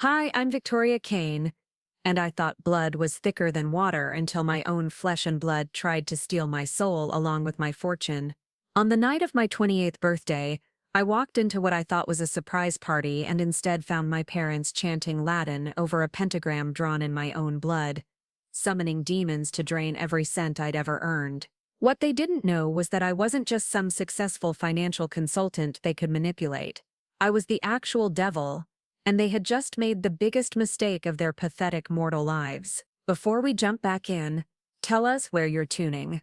Hi, I'm Victoria Kane, and I thought blood was thicker than water until my own flesh and blood tried to steal my soul along with my fortune. On the night of my 28th birthday, I walked into what I thought was a surprise party and instead found my parents chanting Latin over a pentagram drawn in my own blood, summoning demons to drain every cent I'd ever earned. What they didn't know was that I wasn't just some successful financial consultant they could manipulate. I was the actual devil, and they had just made the biggest mistake of their pathetic mortal lives. Before we jump back in, tell us where you're tuning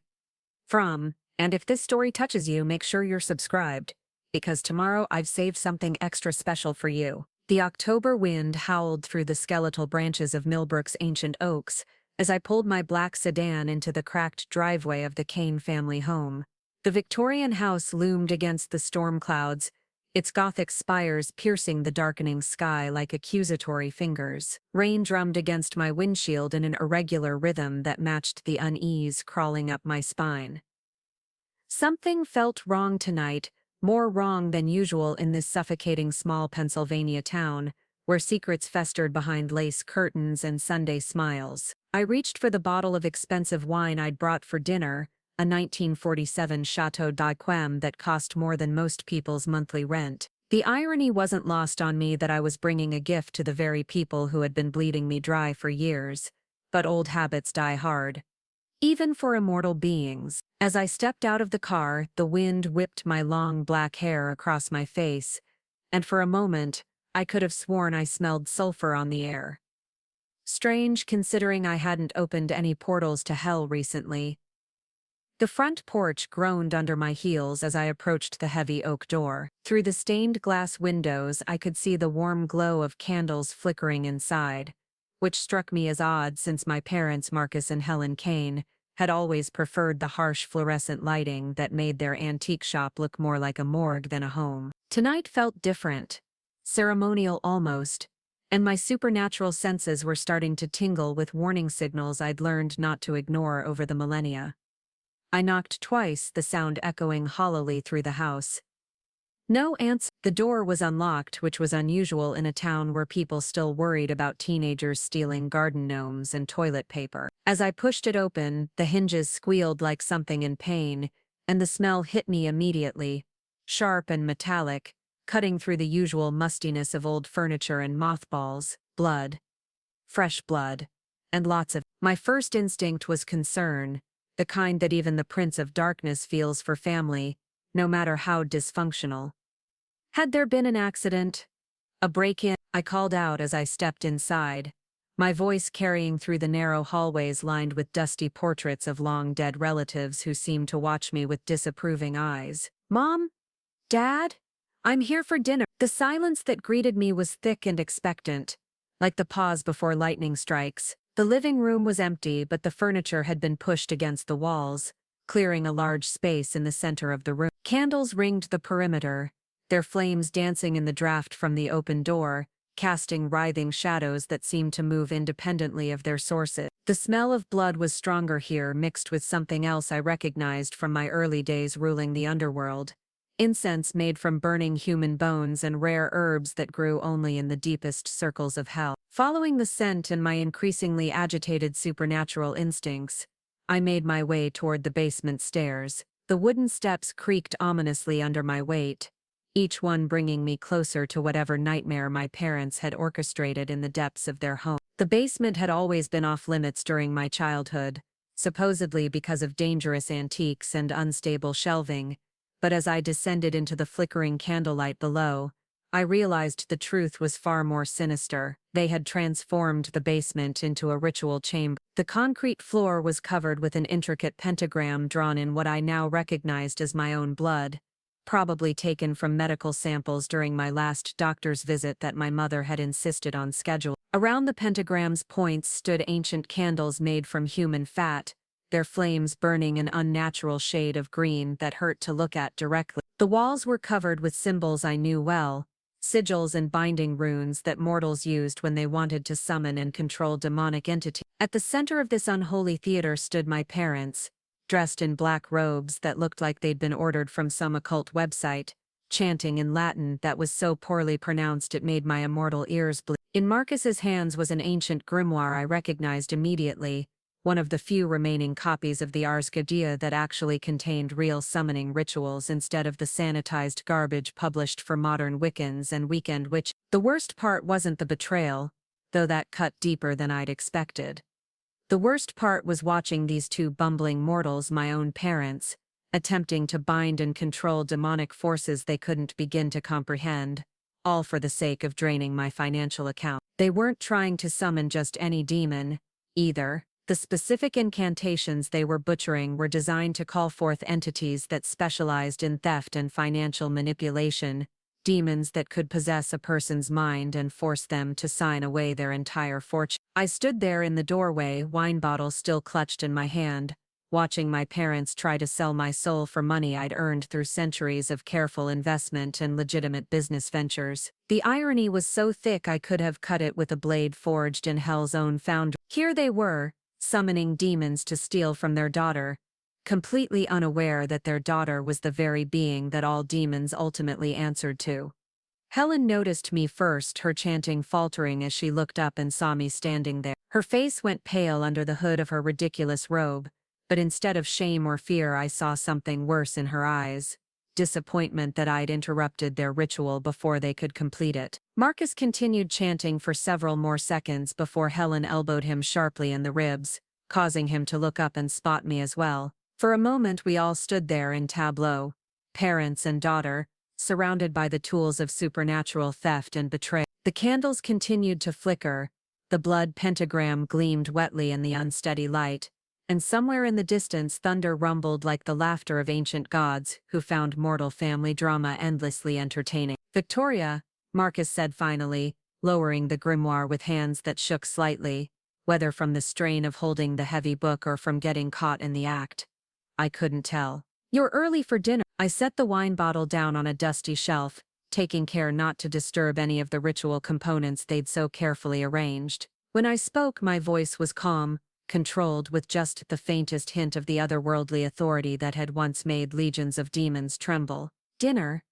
from, and if this story touches you, make sure you're subscribed, because tomorrow I've saved something extra special for you. The October wind howled through the skeletal branches of Millbrook's ancient oaks as I pulled my black sedan into the cracked driveway of the Kane family home. The Victorian house loomed against the storm clouds, its gothic spires piercing the darkening sky like accusatory fingers. Rain drummed against my windshield in an irregular rhythm that matched the unease crawling up my spine. Something felt wrong tonight, more wrong than usual in this suffocating small Pennsylvania town, where secrets festered behind lace curtains and Sunday smiles. I reached for the bottle of expensive wine I'd brought for dinner, a 1947 Chateau d'Yquem that cost more than most people's monthly rent. The irony wasn't lost on me that I was bringing a gift to the very people who had been bleeding me dry for years, but old habits die hard, even for immortal beings. As I stepped out of the car, the wind whipped my long black hair across my face, and for a moment, I could have sworn I smelled sulfur on the air. Strange, considering I hadn't opened any portals to hell recently. The front porch groaned under my heels as I approached the heavy oak door. Through the stained glass windows, I could see the warm glow of candles flickering inside, which struck me as odd since my parents, Marcus and Helen Kane, had always preferred the harsh fluorescent lighting that made their antique shop look more like a morgue than a home. Tonight felt different, ceremonial almost, and my supernatural senses were starting to tingle with warning signals I'd learned not to ignore over the millennia. I knocked twice, the sound echoing hollowly through the house. No answer. The door was unlocked, which was unusual in a town where people still worried about teenagers stealing garden gnomes and toilet paper. As I pushed it open, the hinges squealed like something in pain, and the smell hit me immediately, sharp and metallic, cutting through the usual mustiness of old furniture and mothballs. Blood. Fresh blood. And lots of. My first instinct was concern, the kind that even the Prince of Darkness feels for family, no matter how dysfunctional. Had there been an accident? A break-in? I called out as I stepped inside, my voice carrying through the narrow hallways lined with dusty portraits of long-dead relatives who seemed to watch me with disapproving eyes. Mom? Dad? I'm here for dinner. The silence that greeted me was thick and expectant, like the pause before lightning strikes. The living room was empty, but the furniture had been pushed against the walls, clearing a large space in the center of the room. Candles ringed the perimeter, their flames dancing in the draft from the open door, casting writhing shadows that seemed to move independently of their sources. The smell of blood was stronger here, mixed with something else I recognized from my early days ruling the underworld. Incense made from burning human bones and rare herbs that grew only in the deepest circles of hell. Following the scent and my increasingly agitated supernatural instincts, I made my way toward the basement stairs. The wooden steps creaked ominously under my weight, each one bringing me closer to whatever nightmare my parents had orchestrated in the depths of their home. The basement had always been off-limits during my childhood, supposedly because of dangerous antiques and unstable shelving, but as I descended into the flickering candlelight below, I realized the truth was far more sinister. They had transformed the basement into a ritual chamber. The concrete floor was covered with an intricate pentagram drawn in what I now recognized as my own blood, probably taken from medical samples during my last doctor's visit that my mother had insisted on scheduling. Around the pentagram's points stood ancient candles made from human fat, their flames burning an unnatural shade of green that hurt to look at directly. The walls were covered with symbols I knew well, sigils and binding runes that mortals used when they wanted to summon and control demonic entities. At the center of this unholy theater stood my parents, dressed in black robes that looked like they'd been ordered from some occult website, chanting in Latin that was so poorly pronounced it made my immortal ears bleed. In Marcus's hands was an ancient grimoire I recognized immediately, one of the few remaining copies of the Ars Goetia that actually contained real summoning rituals instead of the sanitized garbage published for modern Wiccans and weekend witches. The worst part wasn't the betrayal, though that cut deeper than I'd expected. The worst part was watching these two bumbling mortals, my own parents, attempting to bind and control demonic forces they couldn't begin to comprehend, all for the sake of draining my financial account. They weren't trying to summon just any demon, either. The specific incantations they were butchering were designed to call forth entities that specialized in theft and financial manipulation, demons that could possess a person's mind and force them to sign away their entire fortune. I stood there in the doorway, wine bottle still clutched in my hand, watching my parents try to sell my soul for money I'd earned through centuries of careful investment and legitimate business ventures. The irony was so thick I could have cut it with a blade forged in hell's own foundry. Here they were, summoning demons to steal from their daughter, completely unaware that their daughter was the very being that all demons ultimately answered to. Helen noticed me first, her chanting faltering as she looked up and saw me standing there. Her face went pale under the hood of her ridiculous robe, but instead of shame or fear I saw something worse in her eyes. Disappointment that I'd interrupted their ritual before they could complete it. Marcus continued chanting for several more seconds before Helen elbowed him sharply in the ribs, causing him to look up and spot me as well. For a moment we all stood there in tableau, parents and daughter, surrounded by the tools of supernatural theft and betrayal. The candles continued to flicker, the blood pentagram gleamed wetly in the unsteady light, and somewhere in the distance thunder rumbled like the laughter of ancient gods who found mortal family drama endlessly entertaining. "Victoria," Marcus said finally, lowering the grimoire with hands that shook slightly, whether from the strain of holding the heavy book or from getting caught in the act. I couldn't tell. "You're early for dinner." I set the wine bottle down on a dusty shelf, taking care not to disturb any of the ritual components they'd so carefully arranged. When I spoke, my voice was calm, controlled, with just the faintest hint of the otherworldly authority that had once made legions of demons tremble. "Dinner?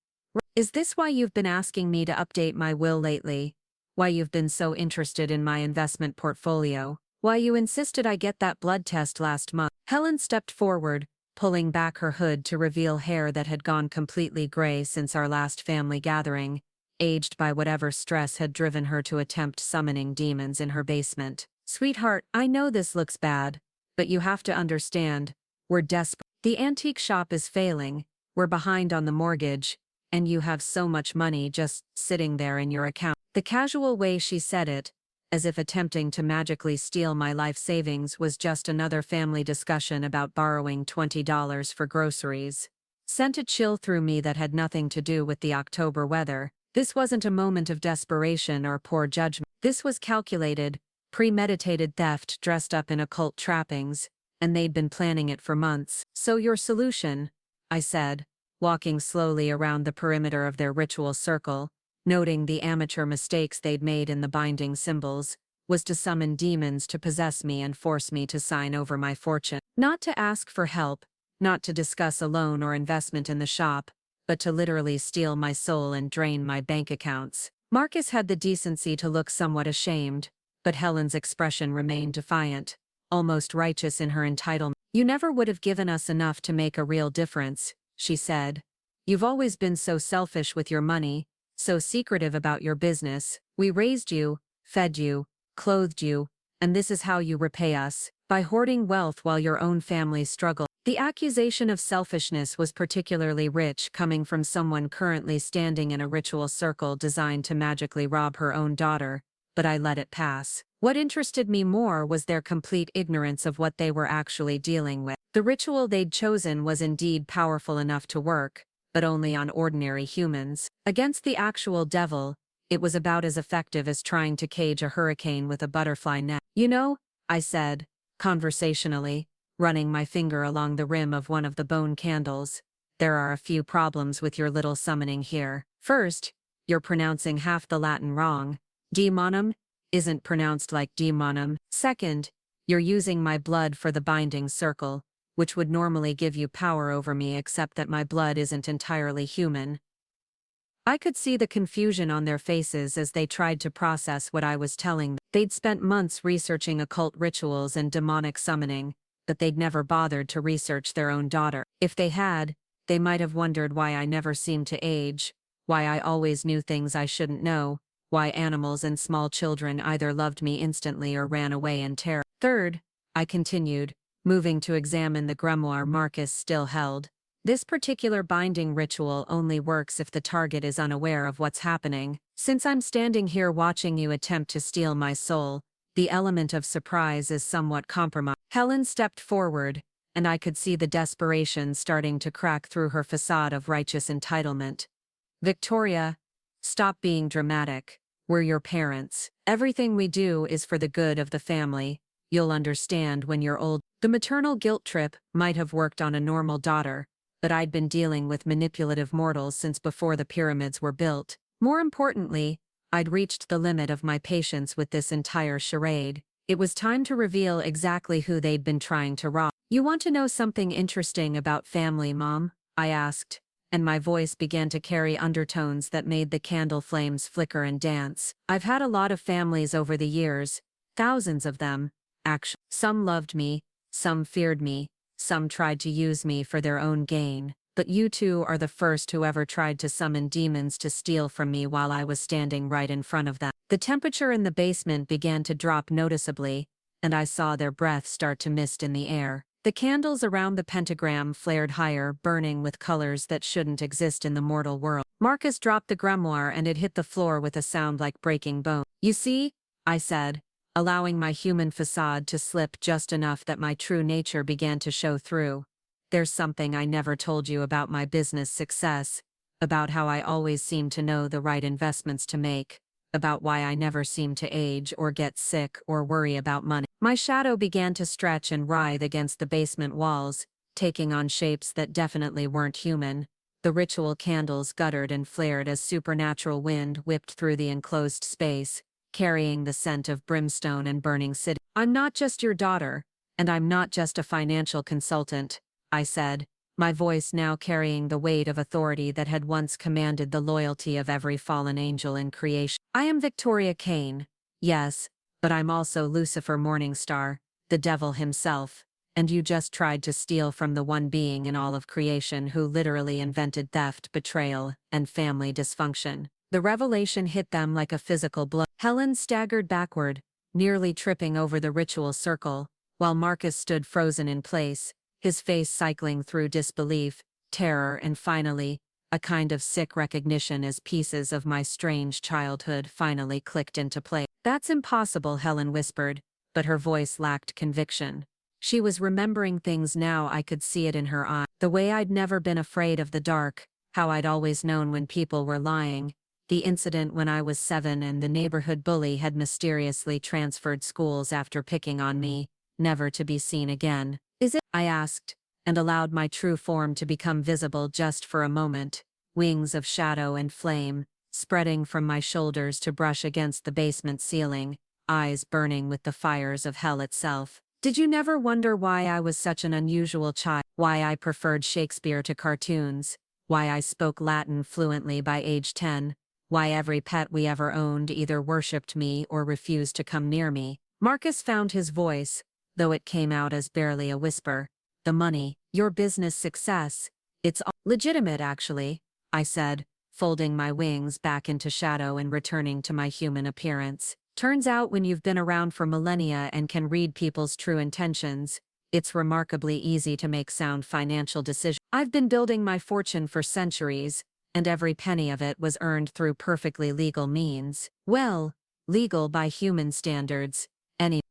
Is this why you've been asking me to update my will lately? Why you've been so interested in my investment portfolio? Why you insisted I get that blood test last month?" Helen stepped forward, pulling back her hood to reveal hair that had gone completely gray since our last family gathering, aged by whatever stress had driven her to attempt summoning demons in her basement. "Sweetheart, I know this looks bad, but you have to understand, we're desperate. The antique shop is failing, we're behind on the mortgage, and you have so much money just sitting there in your account." The casual way she said it, as if attempting to magically steal my life savings, was just another family discussion about borrowing $20 for groceries, sent a chill through me that had nothing to do with the October weather. This wasn't a moment of desperation or poor judgment. This was calculated, premeditated theft dressed up in occult trappings, and they'd been planning it for months. "So your solution," I said, walking slowly around the perimeter of their ritual circle, noting the amateur mistakes they'd made in the binding symbols, was to summon demons to possess me and force me to sign over my fortune. Not to ask for help, not to discuss a loan or investment in the shop, but to literally steal my soul and drain my bank accounts. Marcus had the decency to look somewhat ashamed, but Helen's expression remained defiant, almost righteous in her entitlement. "You never would have given us enough to make a real difference," she said. "You've always been so selfish with your money, so secretive about your business. We raised you, fed you, clothed you, and this is how you repay us, by hoarding wealth while your own family struggled." The accusation of selfishness was particularly rich, coming from someone currently standing in a ritual circle designed to magically rob her own daughter, but I let it pass. What interested me more was their complete ignorance of what they were actually dealing with. The ritual they'd chosen was indeed powerful enough to work, but only on ordinary humans. Against the actual devil, it was about as effective as trying to cage a hurricane with a butterfly net. "You know," I said, conversationally, running my finger along the rim of one of the bone candles, "there are a few problems with your little summoning here. First, you're pronouncing half the Latin wrong. Demonum isn't pronounced like demonum. Second, you're using my blood for the binding circle, which would normally give you power over me, except that my blood isn't entirely human. I could see the confusion on their faces as they tried to process what I was telling them. They'd spent months researching occult rituals and demonic summoning, but they'd never bothered to research their own daughter. If they had, they might have wondered why I never seemed to age, why I always knew things I shouldn't know, why animals and small children either loved me instantly or ran away in terror. Third, I continued, moving to examine the grimoire Marcus still held. This particular binding ritual only works if the target is unaware of what's happening. Since I'm standing here watching you attempt to steal my soul, the element of surprise is somewhat compromised. Helen stepped forward, and I could see the desperation starting to crack through her facade of righteous entitlement. Victoria, stop being dramatic. We're your parents. Everything we do is for the good of the family. You'll understand when you're old. The maternal guilt trip might have worked on a normal daughter, but I'd been dealing with manipulative mortals since before the pyramids were built. More importantly, I'd reached the limit of my patience with this entire charade. It was time to reveal exactly who they'd been trying to rob. You want to know something interesting about family, Mom? I asked, and my voice began to carry undertones that made the candle flames flicker and dance. I've had a lot of families over the years, thousands of them, actually. Some loved me, some feared me, some tried to use me for their own gain, but you two are the first who ever tried to summon demons to steal from me while I was standing right in front of them. The temperature in the basement began to drop noticeably, and I saw their breath start to mist in the air. The candles around the pentagram flared higher, burning with colors that shouldn't exist in the mortal world. Marcus dropped the grimoire and it hit the floor with a sound like breaking bone. You see, I said, allowing my human facade to slip just enough that my true nature began to show through. There's something I never told you about my business success, about how I always seem to know the right investments to make, about why I never seem to age or get sick or worry about money. My shadow began to stretch and writhe against the basement walls, taking on shapes that definitely weren't human. The ritual candles guttered and flared as supernatural wind whipped through the enclosed space, carrying the scent of brimstone and burning city. I'm not just your daughter, and I'm not just a financial consultant, I said, my voice now carrying the weight of authority that had once commanded the loyalty of every fallen angel in creation. I am Victoria Kane, yes, but I'm also Lucifer Morningstar, the devil himself, and you just tried to steal from the one being in all of creation who literally invented theft, betrayal, and family dysfunction. The revelation hit them like a physical blow. Helen staggered backward, nearly tripping over the ritual circle, while Marcus stood frozen in place, his face cycling through disbelief, terror, and finally, a kind of sick recognition as pieces of my strange childhood finally clicked into place. That's impossible, Helen whispered, but her voice lacked conviction. She was remembering things now. I could see it in her eye. The way I'd never been afraid of the dark, how I'd always known when people were lying, the incident when I was 7 and the neighborhood bully had mysteriously transferred schools after picking on me, never to be seen again. Is it? I asked, and allowed my true form to become visible just for a moment, wings of shadow and flame, spreading from my shoulders to brush against the basement ceiling, eyes burning with the fires of hell itself. Did you never wonder why I was such an unusual child? Why I preferred Shakespeare to cartoons? Why I spoke Latin fluently by age 10? Why every pet we ever owned either worshipped me or refused to come near me? Marcus found his voice, though it came out as barely a whisper. The money, your business success, it's all legitimate actually, I said, folding my wings back into shadow and returning to my human appearance. Turns out when you've been around for millennia and can read people's true intentions, it's remarkably easy to make sound financial decisions. I've been building my fortune for centuries, and every penny of it was earned through perfectly legal means. Well, legal by human standards.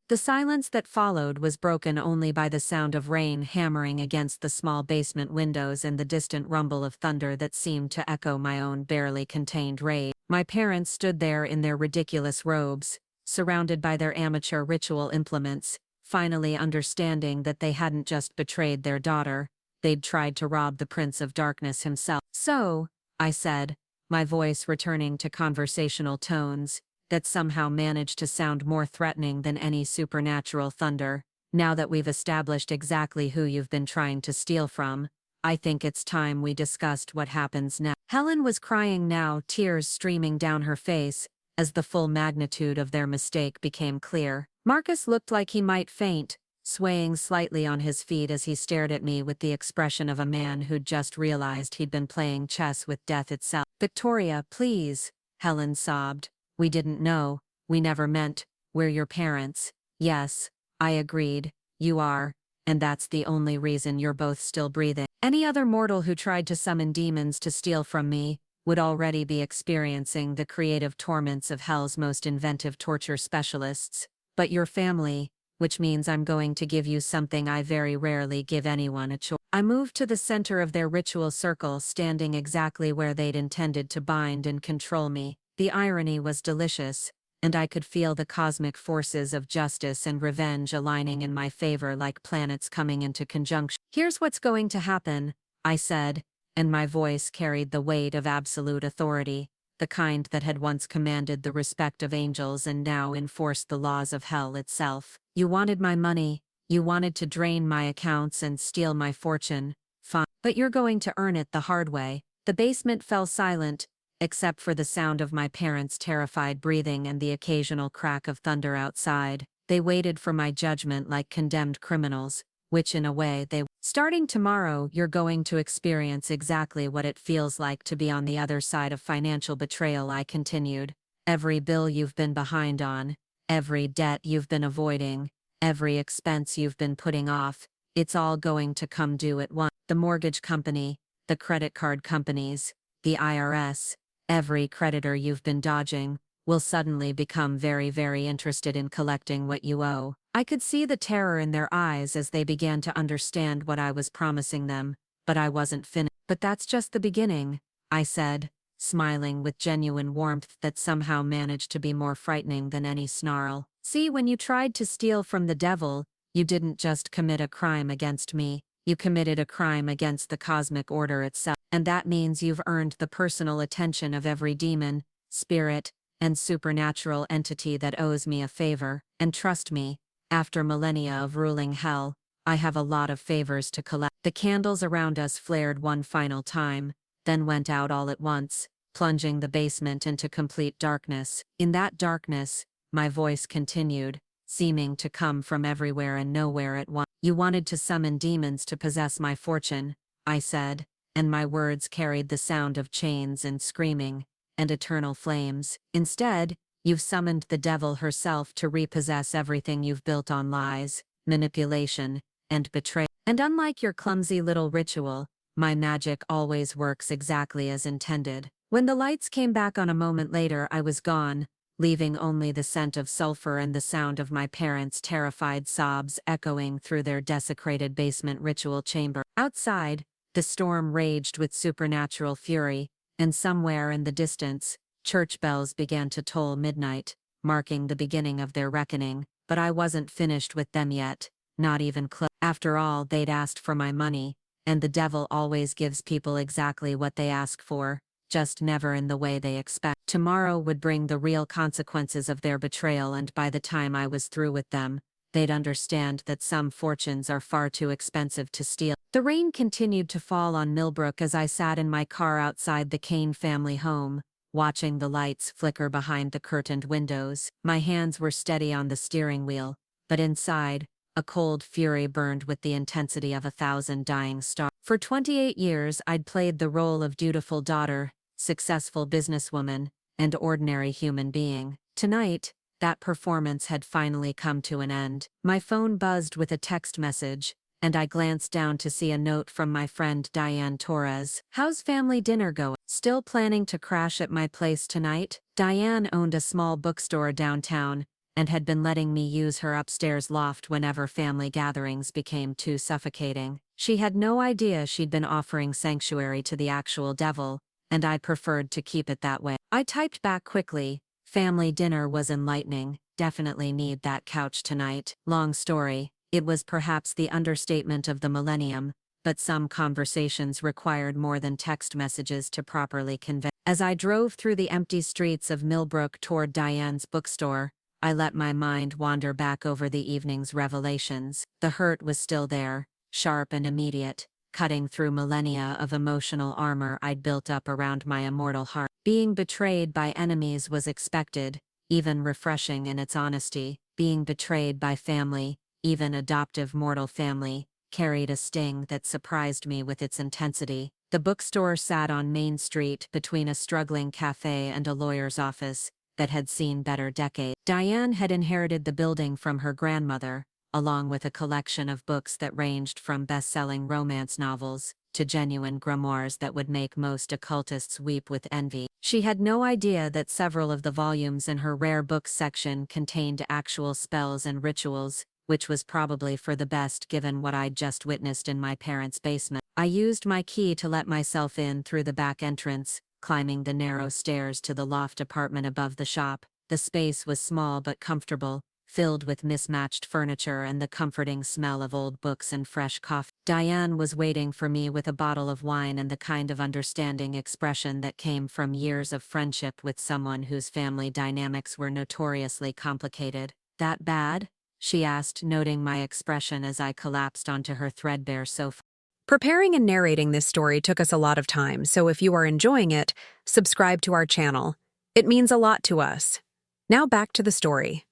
The silence that followed was broken only by the sound of rain hammering against the small basement windows and the distant rumble of thunder that seemed to echo my own barely contained rage. My parents stood there in their ridiculous robes, surrounded by their amateur ritual implements, finally understanding that they hadn't just betrayed their daughter, they'd tried to rob the Prince of Darkness himself. So, I said, my voice returning to conversational tones that somehow managed to sound more threatening than any supernatural thunder, now that we've established exactly who you've been trying to steal from, I think it's time we discussed what happens next. Helen was crying now, tears streaming down her face, as the full magnitude of their mistake became clear. Marcus looked like he might faint, swaying slightly on his feet as he stared at me with the expression of a man who'd just realized he'd been playing chess with death itself. Victoria, please, Helen sobbed. We didn't know, we never meant, we're your parents. Yes, I agreed, you are, and that's the only reason you're both still breathing. Any other mortal who tried to summon demons to steal from me would already be experiencing the creative torments of hell's most inventive torture specialists. But your family, which means I'm going to give you something I very rarely give anyone, a choice. I moved to the center of their ritual circle, standing exactly where they'd intended to bind and control me. The irony was delicious, and I could feel the cosmic forces of justice and revenge aligning in my favor like planets coming into conjunction. Here's what's going to happen, I said, and my voice carried the weight of absolute authority, the kind that had once commanded the respect of angels and now enforced the laws of hell itself. You wanted my money, you wanted to drain my accounts and steal my fortune, fine. But you're going to earn it the hard way. The basement fell silent, except for the sound of my parents' terrified breathing and the occasional crack of thunder outside. They waited for my judgment like condemned criminals, which in a way they were. Starting tomorrow, you're going to experience exactly what it feels like to be on the other side of financial betrayal, I continued. Every bill you've been behind on, every debt you've been avoiding, every expense you've been putting off, it's all going to come due at once. The mortgage company, the credit card companies, the IRS, every creditor you've been dodging, will suddenly become very, very interested in collecting what you owe. I could see the terror in their eyes as they began to understand what I was promising them, but I wasn't finished. But that's just the beginning, I said, smiling with genuine warmth that somehow managed to be more frightening than any snarl. See, when you tried to steal from the devil, you didn't just commit a crime against me, you committed a crime against the cosmic order itself. And that means you've earned the personal attention of every demon, spirit, and supernatural entity that owes me a favor. And trust me, after millennia of ruling hell, I have a lot of favors to collect. The candles around us flared one final time, then went out all at once, plunging the basement into complete darkness. In that darkness, my voice continued, seeming to come from everywhere and nowhere at once. You wanted to summon demons to possess my fortune, I said, and my words carried the sound of chains and screaming, and eternal flames. Instead, you've summoned the devil herself to repossess everything you've built on lies, manipulation, and betrayal. And unlike your clumsy little ritual, my magic always works exactly as intended. When the lights came back on a moment later, I was gone, leaving only the scent of sulfur and the sound of my parents' terrified sobs echoing through their desecrated basement ritual chamber. Outside, the storm raged with supernatural fury, and somewhere in the distance, church bells began to toll midnight, marking the beginning of their reckoning. But I wasn't finished with them yet, not even close. After all, they'd asked for my money, and the devil always gives people exactly what they ask for, just never in the way they expect. Tomorrow would bring the real consequences of their betrayal, and by the time I was through with them, they'd understand that some fortunes are far too expensive to steal. The rain continued to fall on Millbrook as I sat in my car outside the Kane family home, watching the lights flicker behind the curtained windows. My hands were steady on the steering wheel, but inside, a cold fury burned with the intensity of 1,000 dying stars. For 28 years I'd played the role of dutiful daughter, successful businesswoman, and ordinary human being. Tonight, that performance had finally come to an end. My phone buzzed with a text message, and I glanced down to see a note from my friend Diane Torres. How's family dinner going? Still planning to crash at my place tonight? Diane owned a small bookstore downtown, and had been letting me use her upstairs loft whenever family gatherings became too suffocating. She had no idea she'd been offering sanctuary to the actual devil, and I preferred to keep it that way. I typed back quickly, family dinner was enlightening, definitely need that couch tonight. Long story, it was perhaps the understatement of the millennium, but some conversations required more than text messages to properly convey. As I drove through the empty streets of Millbrook toward Diane's bookstore, I let my mind wander back over the evening's revelations. The hurt was still there, sharp and immediate, cutting through millennia of emotional armor I'd built up around my immortal heart. Being betrayed by enemies was expected, even refreshing in its honesty. Being betrayed by family, even adoptive mortal family, carried a sting that surprised me with its intensity. The bookstore sat on Main Street between a struggling cafe and a lawyer's office that had seen better decades. Diane had inherited the building from her grandmother, along with a collection of books that ranged from best-selling romance novels to genuine grimoires that would make most occultists weep with envy. She had no idea that several of the volumes in her rare books section contained actual spells and rituals, which was probably for the best given what I'd just witnessed in my parents' basement. I used my key to let myself in through the back entrance, climbing the narrow stairs to the loft apartment above the shop. The space was small but comfortable, filled with mismatched furniture and the comforting smell of old books and fresh coffee. Diane was waiting for me with a bottle of wine and the kind of understanding expression that came from years of friendship with someone whose family dynamics were notoriously complicated. "That bad?" she asked, noting my expression as I collapsed onto her threadbare sofa. Preparing and narrating this story took us a lot of time, so if you are enjoying it, subscribe to our channel. It means a lot to us. Now back to the story.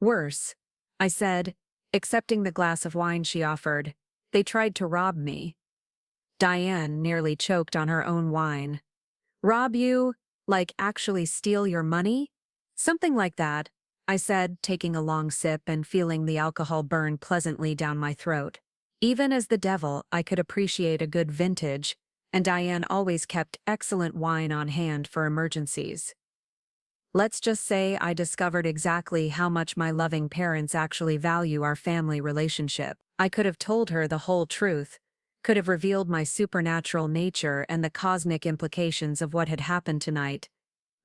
"Worse," I said, accepting the glass of wine she offered. "They tried to rob me." Diane nearly choked on her own wine. "Rob you? Like actually steal your money?" "Something like that," I said, taking a long sip and feeling the alcohol burn pleasantly down my throat. Even as the devil, I could appreciate a good vintage, and Diane always kept excellent wine on hand for emergencies. Let's just say I discovered exactly how much my loving parents actually value our family relationship. I could have told her the whole truth, could have revealed my supernatural nature and the cosmic implications of what had happened tonight.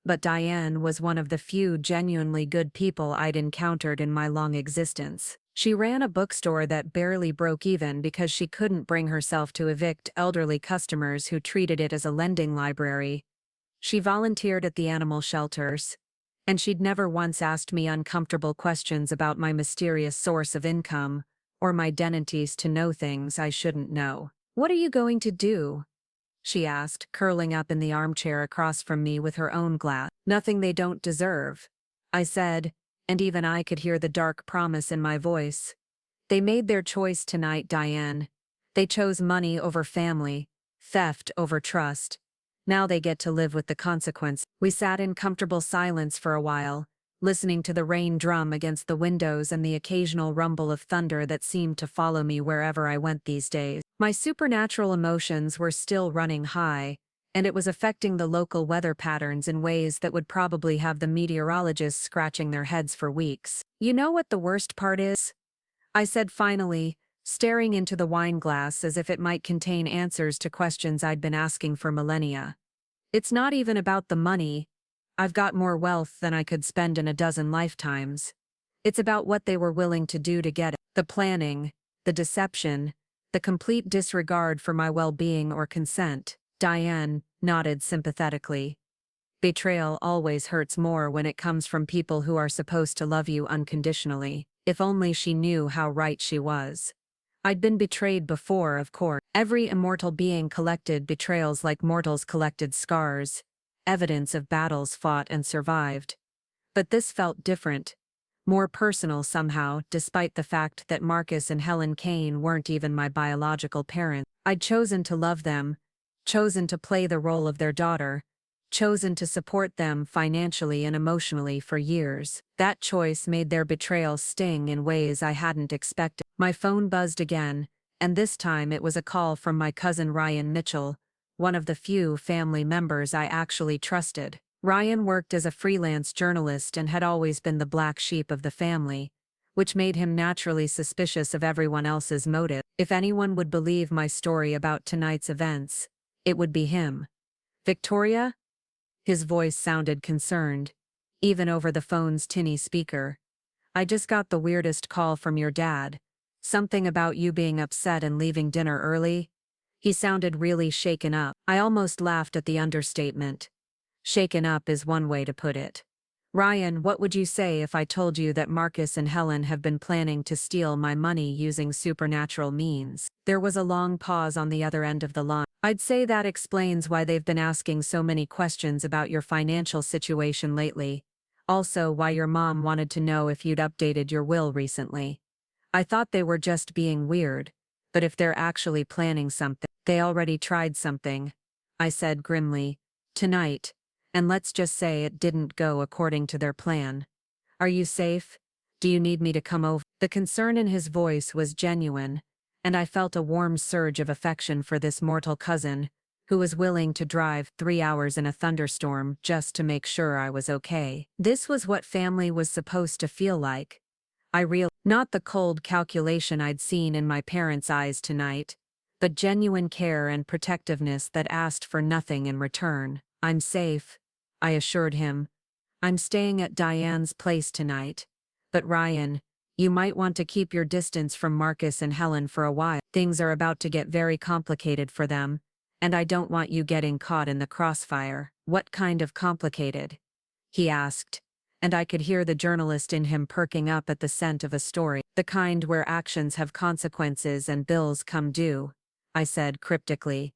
But Diane was one of the few genuinely good people I'd encountered in my long existence. She ran a bookstore that barely broke even because she couldn't bring herself to evict elderly customers who treated it as a lending library. She volunteered at the animal shelters, and she'd never once asked me uncomfortable questions about my mysterious source of income, or my tendencies to know things I shouldn't know. "What are you going to do?" she asked, curling up in the armchair across from me with her own glass. "Nothing they don't deserve," I said, and even I could hear the dark promise in my voice. "They made their choice tonight, Diane. They chose money over family, theft over trust. Now they get to live with the consequence." We sat in comfortable silence for a while, listening to the rain drum against the windows and the occasional rumble of thunder that seemed to follow me wherever I went these days. My supernatural emotions were still running high, and it was affecting the local weather patterns in ways that would probably have the meteorologists scratching their heads for weeks. "You know what the worst part is?" I said finally, staring into the wine glass as if it might contain answers to questions I'd been asking for millennia. "It's not even about the money. I've got more wealth than I could spend in a dozen lifetimes. It's about what they were willing to do to get it. The planning, the deception, the complete disregard for my well-being or consent." Diane nodded sympathetically. "Betrayal always hurts more when it comes from people who are supposed to love you unconditionally." If only she knew how right she was. I'd been betrayed before, of course. Every immortal being collected betrayals like mortals collected scars, evidence of battles fought and survived. But this felt different, more personal somehow, despite the fact that Marcus and Helen Kane weren't even my biological parents. I'd chosen to love them, chosen to play the role of their daughter, chosen to support them financially and emotionally for years. That choice made their betrayal sting in ways I hadn't expected. My phone buzzed again, and this time it was a call from my cousin Ryan Mitchell, one of the few family members I actually trusted. Ryan worked as a freelance journalist and had always been the black sheep of the family, which made him naturally suspicious of everyone else's motive. If anyone would believe my story about tonight's events, it would be him. "Victoria?" His voice sounded concerned, even over the phone's tinny speaker. "I just got the weirdest call from your dad. Something about you being upset and leaving dinner early." He sounded really shaken up. I almost laughed at the understatement. Shaken up is one way to put it. Ryan, what would you say if I told you that Marcus and Helen have been planning to steal my money using supernatural means? There was a long pause on the other end of the line. I'd say that explains why they've been asking so many questions about your financial situation lately. Also, why your mom wanted to know if you'd updated your will recently. I thought they were just being weird, but if they're actually planning something, they already tried something, I said grimly. Tonight. And let's just say it didn't go according to their plan. Are you safe? Do you need me to come over? The concern in his voice was genuine, and I felt a warm surge of affection for this mortal cousin, who was willing to drive 3 hours in a thunderstorm just to make sure I was okay. This was what family was supposed to feel like. Not the cold calculation I'd seen in my parents' eyes tonight, but genuine care and protectiveness that asked for nothing in return. I'm safe, I assured him. I'm staying at Diane's place tonight. But Ryan, you might want to keep your distance from Marcus and Helen for a while. Things are about to get very complicated for them, and I don't want you getting caught in the crossfire. What kind of complicated? He asked, and I could hear the journalist in him perking up at the scent of a story. The kind where actions have consequences and bills come due, I said cryptically.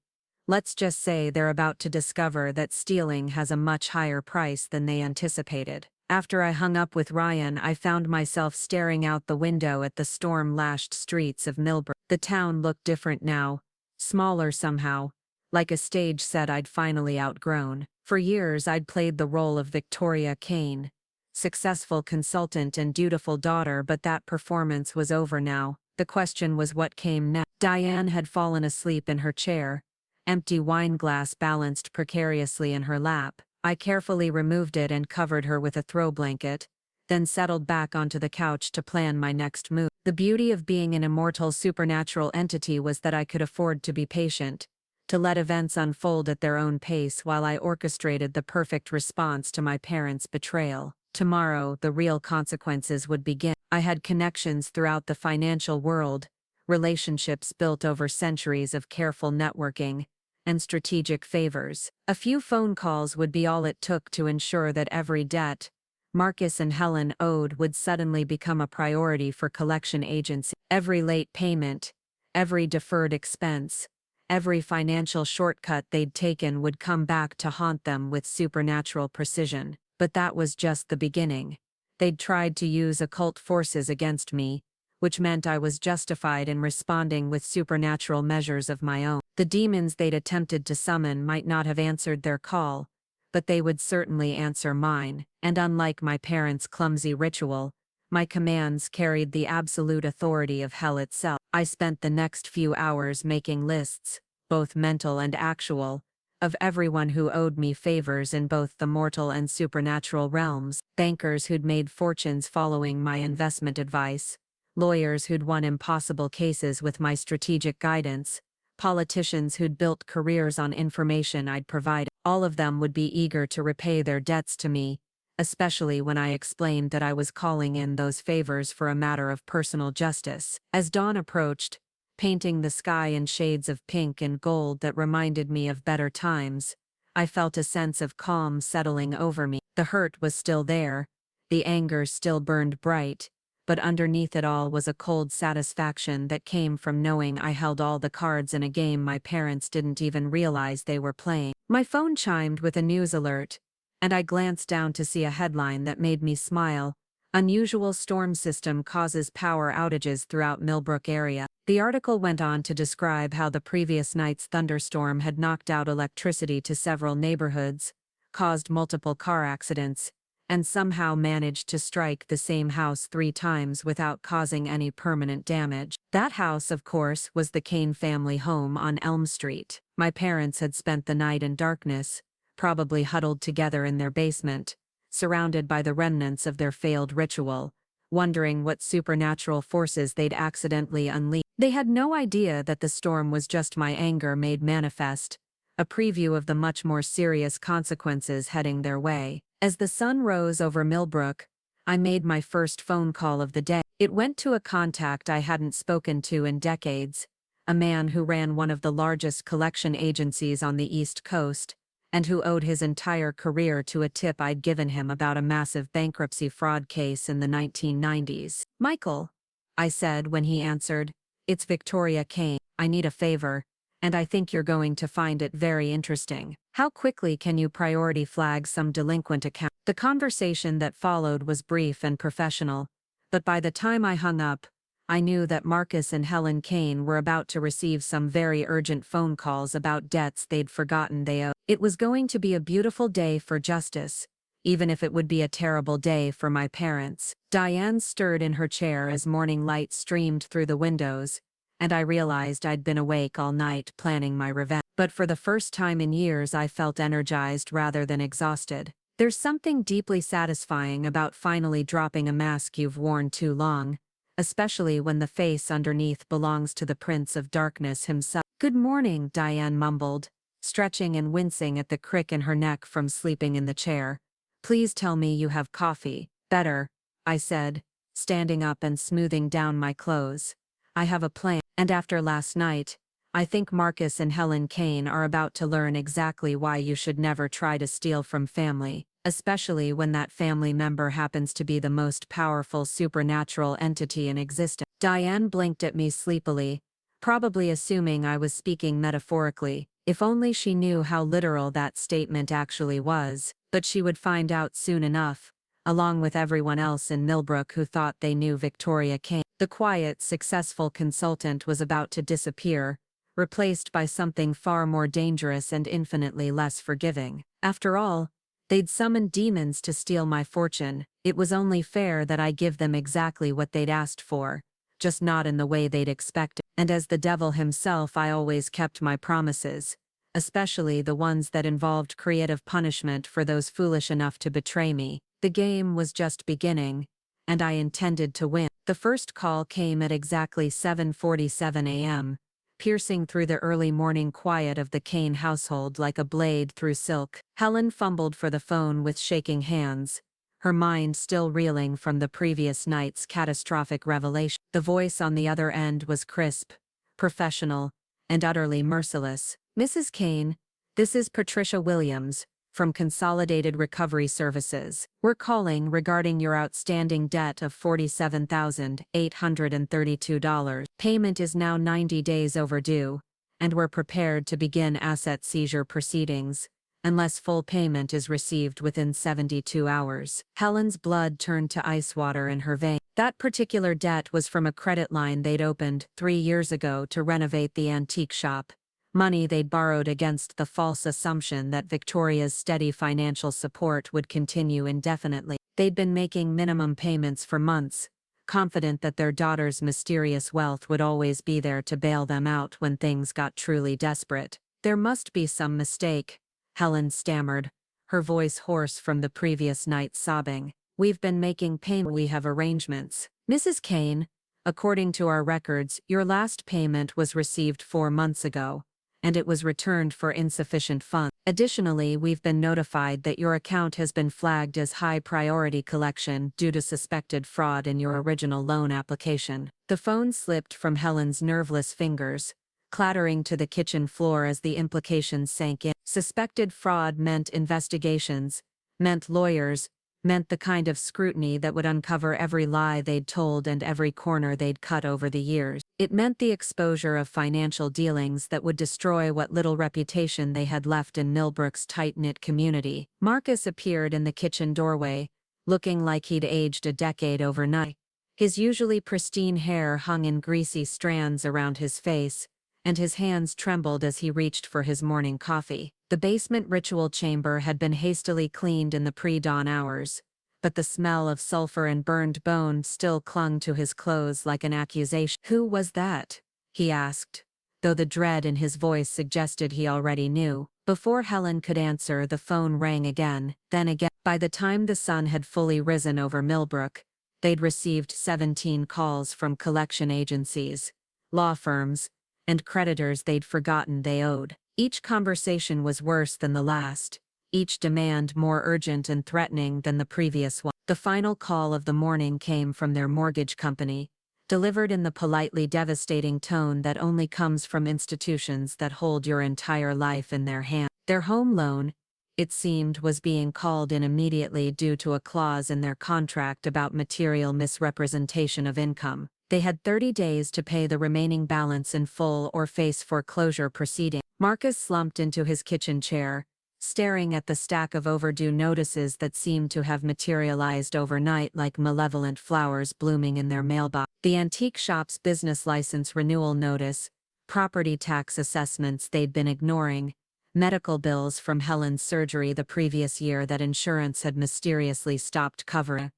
Let's just say they're about to discover that stealing has a much higher price than they anticipated. After I hung up with Ryan, I found myself staring out the window at the storm-lashed streets of Millbrook. The town looked different now, smaller somehow, like a stage set I'd finally outgrown. For years I'd played the role of Victoria Kane, successful consultant and dutiful daughter, but that performance was over now. The question was what came next. Diane had fallen asleep in her chair, empty wine glass balanced precariously in her lap. I carefully removed it and covered her with a throw blanket, then settled back onto the couch to plan my next move. The beauty of being an immortal supernatural entity was that I could afford to be patient, to let events unfold at their own pace while I orchestrated the perfect response to my parents' betrayal. Tomorrow, the real consequences would begin. I had connections throughout the financial world, relationships built over centuries of careful networking, and strategic favors. A few phone calls would be all it took to ensure that every debt Marcus and Helen owed would suddenly become a priority for collection agencies. Every late payment, every deferred expense, every financial shortcut they'd taken would come back to haunt them with supernatural precision. But that was just the beginning. They'd tried to use occult forces against me, which meant I was justified in responding with supernatural measures of my own. The demons they'd attempted to summon might not have answered their call, but they would certainly answer mine, and unlike my parents' clumsy ritual, my commands carried the absolute authority of hell itself. I spent the next few hours making lists, both mental and actual, of everyone who owed me favors in both the mortal and supernatural realms, bankers who'd made fortunes following my investment advice, lawyers who'd won impossible cases with my strategic guidance, politicians who'd built careers on information I'd provided. All of them would be eager to repay their debts to me, especially when I explained that I was calling in those favors for a matter of personal justice. As dawn approached, painting the sky in shades of pink and gold that reminded me of better times, I felt a sense of calm settling over me. The hurt was still there, the anger still burned bright, but underneath it all was a cold satisfaction that came from knowing I held all the cards in a game my parents didn't even realize they were playing. My phone chimed with a news alert, and I glanced down to see a headline that made me smile. Unusual storm system causes power outages throughout Millbrook area. The article went on to describe how the previous night's thunderstorm had knocked out electricity to several neighborhoods, caused multiple car accidents, and somehow managed to strike the same house 3 times without causing any permanent damage. That house, of course, was the Kane family home on Elm Street. My parents had spent the night in darkness, probably huddled together in their basement, surrounded by the remnants of their failed ritual, wondering what supernatural forces they'd accidentally unleashed. They had no idea that the storm was just my anger made manifest, a preview of the much more serious consequences heading their way. As the sun rose over Millbrook, I made my first phone call of the day. It went to a contact I hadn't spoken to in decades, a man who ran one of the largest collection agencies on the East Coast, and who owed his entire career to a tip I'd given him about a massive bankruptcy fraud case in the 1990s. "Michael," I said when he answered, "it's Victoria Kane. I need a favor, and I think you're going to find it very interesting. How quickly can you priority flag some delinquent account?" The conversation that followed was brief and professional, but by the time I hung up, I knew that Marcus and Helen Kane were about to receive some very urgent phone calls about debts they'd forgotten they owed. It was going to be a beautiful day for justice, even if it would be a terrible day for my parents. Diane stirred in her chair as morning light streamed through the windows, and I realized I'd been awake all night planning my revenge. But for the first time in years I felt energized rather than exhausted. There's something deeply satisfying about finally dropping a mask you've worn too long, especially when the face underneath belongs to the Prince of Darkness himself. "Good morning," Diane mumbled, stretching and wincing at the crick in her neck from sleeping in the chair. "Please tell me you have coffee." "Better," I said, standing up and smoothing down my clothes. "I have a plan, and after last night, I think Marcus and Helen Kane are about to learn exactly why you should never try to steal from family, especially when that family member happens to be the most powerful supernatural entity in existence." Diane blinked at me sleepily, probably assuming I was speaking metaphorically. If only she knew how literal that statement actually was, but she would find out soon enough, along with everyone else in Millbrook who thought they knew Victoria Kane. The quiet, successful consultant was about to disappear, replaced by something far more dangerous and infinitely less forgiving. After all, they'd summoned demons to steal my fortune. It was only fair that I give them exactly what they'd asked for, just not in the way they'd expected. And as the devil himself, I always kept my promises, especially the ones that involved creative punishment for those foolish enough to betray me. The game was just beginning, and I intended to win. The first call came at exactly 7:47 a.m., piercing through the early morning quiet of the Kane household like a blade through silk. Helen fumbled for the phone with shaking hands, her mind still reeling from the previous night's catastrophic revelation. The voice on the other end was crisp, professional, and utterly merciless. "Mrs. Kane, this is Patricia Williams, from Consolidated Recovery Services. We're calling regarding your outstanding debt of $47,832. Payment is now 90 days overdue, and we're prepared to begin asset seizure proceedings, unless full payment is received within 72 hours. Helen's blood turned to ice water in her veins. That particular debt was from a credit line they'd opened 3 years ago to renovate the antique shop. Money they'd borrowed against the false assumption that Victoria's steady financial support would continue indefinitely. They'd been making minimum payments for months, confident that their daughter's mysterious wealth would always be there to bail them out when things got truly desperate. "There must be some mistake," Helen stammered, her voice hoarse from the previous night's sobbing. "We've been making payments. We have arrangements. Mrs. Kane, according to our records, your last payment was received 4 months ago, and it was returned for insufficient funds. Additionally, we've been notified that your account has been flagged as high priority collection due to suspected fraud in your original loan application." The phone slipped from Helen's nerveless fingers, clattering to the kitchen floor as the implications sank in. Suspected fraud meant investigations, meant lawyers, meant the kind of scrutiny that would uncover every lie they'd told and every corner they'd cut over the years. It meant the exposure of financial dealings that would destroy what little reputation they had left in Millbrook's tight-knit community. Marcus appeared in the kitchen doorway, looking like he'd aged a decade overnight. His usually pristine hair hung in greasy strands around his face, and his hands trembled as he reached for his morning coffee. The basement ritual chamber had been hastily cleaned in the pre-dawn hours, but the smell of sulfur and burned bone still clung to his clothes like an accusation. "Who was that?" he asked, though the dread in his voice suggested he already knew. Before Helen could answer, the phone rang again, then again. By the time the sun had fully risen over Millbrook, they'd received 17 calls from collection agencies, law firms, and creditors they'd forgotten they owed. Each conversation was worse than the last, each demand more urgent and threatening than the previous one. The final call of the morning came from their mortgage company, delivered in the politely devastating tone that only comes from institutions that hold your entire life in their hands. Their home loan, it seemed, was being called in immediately due to a clause in their contract about material misrepresentation of income. They had 30 days to pay the remaining balance in full or face foreclosure proceedings. Marcus slumped into his kitchen chair, staring at the stack of overdue notices that seemed to have materialized overnight like malevolent flowers blooming in their mailbox. The antique shop's business license renewal notice, property tax assessments they'd been ignoring, medical bills from Helen's surgery the previous year that insurance had mysteriously stopped covering.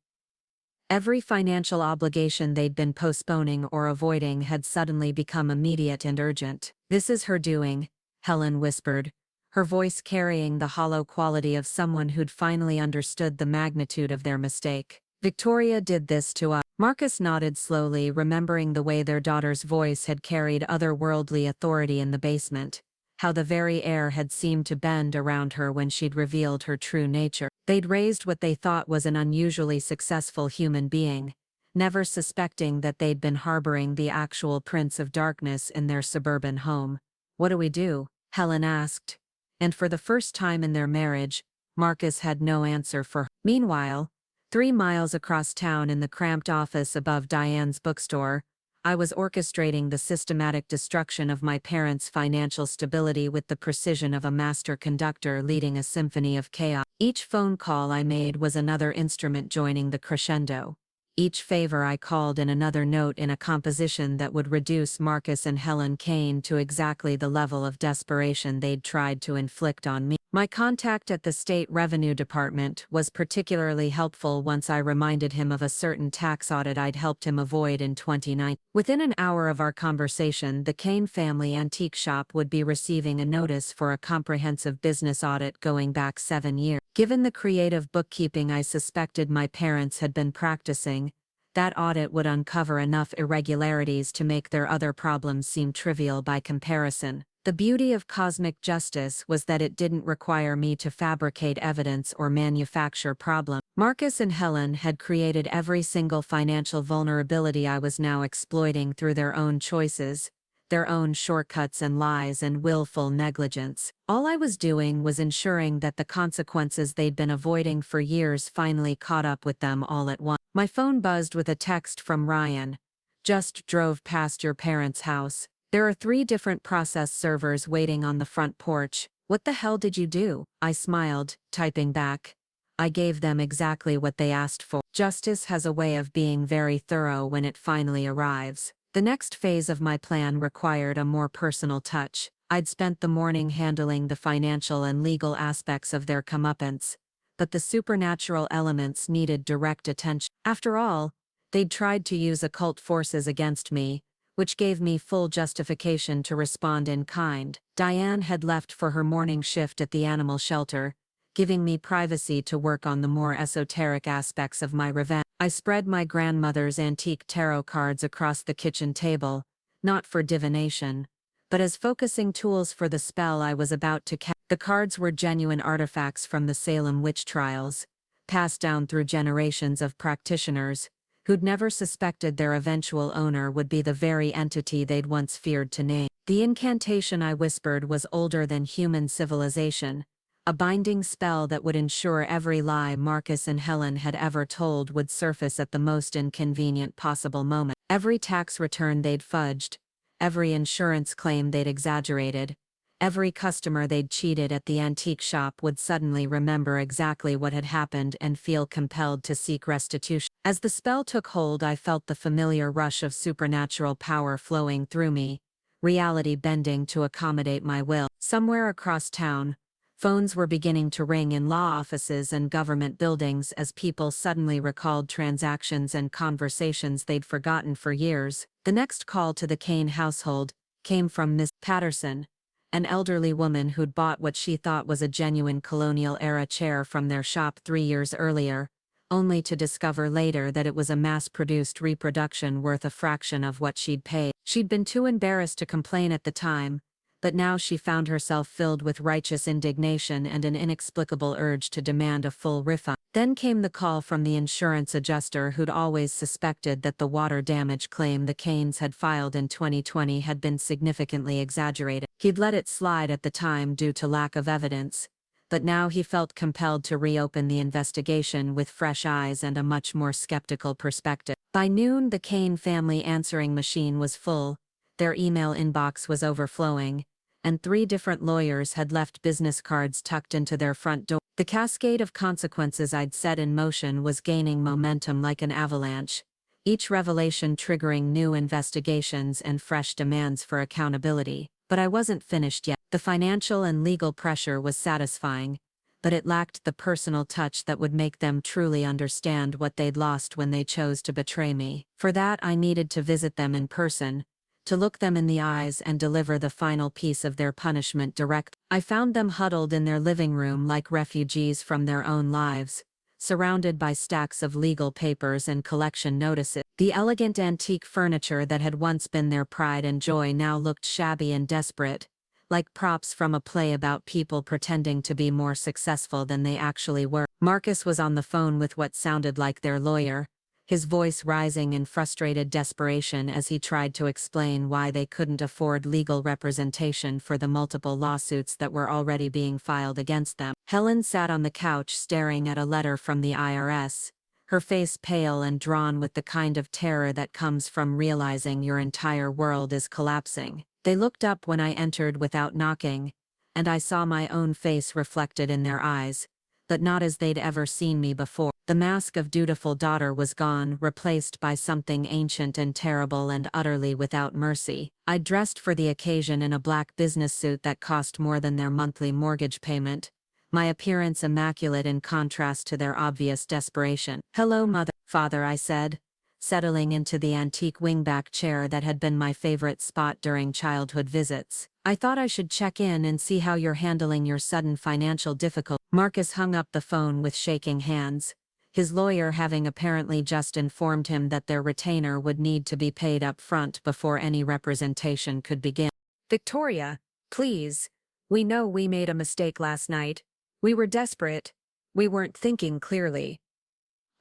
Every financial obligation they'd been postponing or avoiding had suddenly become immediate and urgent. "This is her doing," Helen whispered, her voice carrying the hollow quality of someone who'd finally understood the magnitude of their mistake. "Victoria did this to us." Marcus nodded slowly, remembering the way their daughter's voice had carried otherworldly authority in the basement, how the very air had seemed to bend around her when she'd revealed her true nature. They'd raised what they thought was an unusually successful human being, never suspecting that they'd been harboring the actual Prince of Darkness in their suburban home. "What do we do?" Helen asked. And for the first time in their marriage, Marcus had no answer for her. Meanwhile, 3 miles across town in the cramped office above Diane's bookstore, I was orchestrating the systematic destruction of my parents' financial stability with the precision of a master conductor leading a symphony of chaos. Each phone call I made was another instrument joining the crescendo. Each favor I called in another note in a composition that would reduce Marcus and Helen Kane to exactly the level of desperation they'd tried to inflict on me. My contact at the State Revenue Department was particularly helpful once I reminded him of a certain tax audit I'd helped him avoid in 2019. Within an hour of our conversation, the Kane family antique shop would be receiving a notice for a comprehensive business audit going back 7 years. Given the creative bookkeeping I suspected my parents had been practicing, that audit would uncover enough irregularities to make their other problems seem trivial by comparison. The beauty of cosmic justice was that it didn't require me to fabricate evidence or manufacture problems. Marcus and Helen had created every single financial vulnerability I was now exploiting through their own choices, their own shortcuts and lies and willful negligence. All I was doing was ensuring that the consequences they'd been avoiding for years finally caught up with them all at once. My phone buzzed with a text from Ryan. "Just drove past your parents' house. There are 3 different process servers waiting on the front porch. What the hell did you do?" I smiled, typing back. "I gave them exactly what they asked for. Justice has a way of being very thorough when it finally arrives." The next phase of my plan required a more personal touch. I'd spent the morning handling the financial and legal aspects of their comeuppance, but the supernatural elements needed direct attention. After all, they'd tried to use occult forces against me, which gave me full justification to respond in kind. Diane had left for her morning shift at the animal shelter, giving me privacy to work on the more esoteric aspects of my revenge. I spread my grandmother's antique tarot cards across the kitchen table, not for divination, but as focusing tools for the spell I was about to cast. The cards were genuine artifacts from the Salem witch trials, passed down through generations of practitioners, who'd never suspected their eventual owner would be the very entity they'd once feared to name. The incantation I whispered was older than human civilization, a binding spell that would ensure every lie Marcus and Helen had ever told would surface at the most inconvenient possible moment. Every tax return they'd fudged, every insurance claim they'd exaggerated, every customer they'd cheated at the antique shop would suddenly remember exactly what had happened and feel compelled to seek restitution. As the spell took hold, I felt the familiar rush of supernatural power flowing through me, reality bending to accommodate my will. Somewhere across town, phones were beginning to ring in law offices and government buildings as people suddenly recalled transactions and conversations they'd forgotten for years. The next call to the Kane household came from Miss Patterson, an elderly woman who'd bought what she thought was a genuine colonial-era chair from their shop 3 years earlier, only to discover later that it was a mass-produced reproduction worth a fraction of what she'd paid. She'd been too embarrassed to complain at the time, but now she found herself filled with righteous indignation and an inexplicable urge to demand a full refund. Then came the call from the insurance adjuster who'd always suspected that the water damage claim the Kanes had filed in 2020 had been significantly exaggerated. He'd let it slide at the time due to lack of evidence, but now he felt compelled to reopen the investigation with fresh eyes and a much more skeptical perspective. By noon, the Kane family answering machine was full, their email inbox was overflowing, and 3 different lawyers had left business cards tucked into their front door. The cascade of consequences I'd set in motion was gaining momentum like an avalanche, each revelation triggering new investigations and fresh demands for accountability. But I wasn't finished yet. The financial and legal pressure was satisfying, but it lacked the personal touch that would make them truly understand what they'd lost when they chose to betray me. For that, I needed to visit them in person, to look them in the eyes and deliver the final piece of their punishment direct. I found them huddled in their living room like refugees from their own lives, surrounded by stacks of legal papers and collection notices. The elegant antique furniture that had once been their pride and joy now looked shabby and desperate, like props from a play about people pretending to be more successful than they actually were. Marcus was on the phone with what sounded like their lawyer, his voice rising in frustrated desperation as he tried to explain why they couldn't afford legal representation for the multiple lawsuits that were already being filed against them. Helen sat on the couch staring at a letter from the IRS, her face pale and drawn with the kind of terror that comes from realizing your entire world is collapsing. They looked up when I entered without knocking, and I saw my own face reflected in their eyes, but not as they'd ever seen me before. The mask of dutiful daughter was gone, replaced by something ancient and terrible and utterly without mercy. I dressed for the occasion in a black business suit that cost more than their monthly mortgage payment, my appearance immaculate in contrast to their obvious desperation. "Hello, father," I said, settling into the antique wingback chair that had been my favorite spot during childhood visits. "I thought I should check in and see how you're handling your sudden financial difficulty." Marcus hung up the phone with shaking hands, his lawyer having apparently just informed him that their retainer would need to be paid up front before any representation could begin. "Victoria, please. We know we made a mistake last night. We were desperate. We weren't thinking clearly."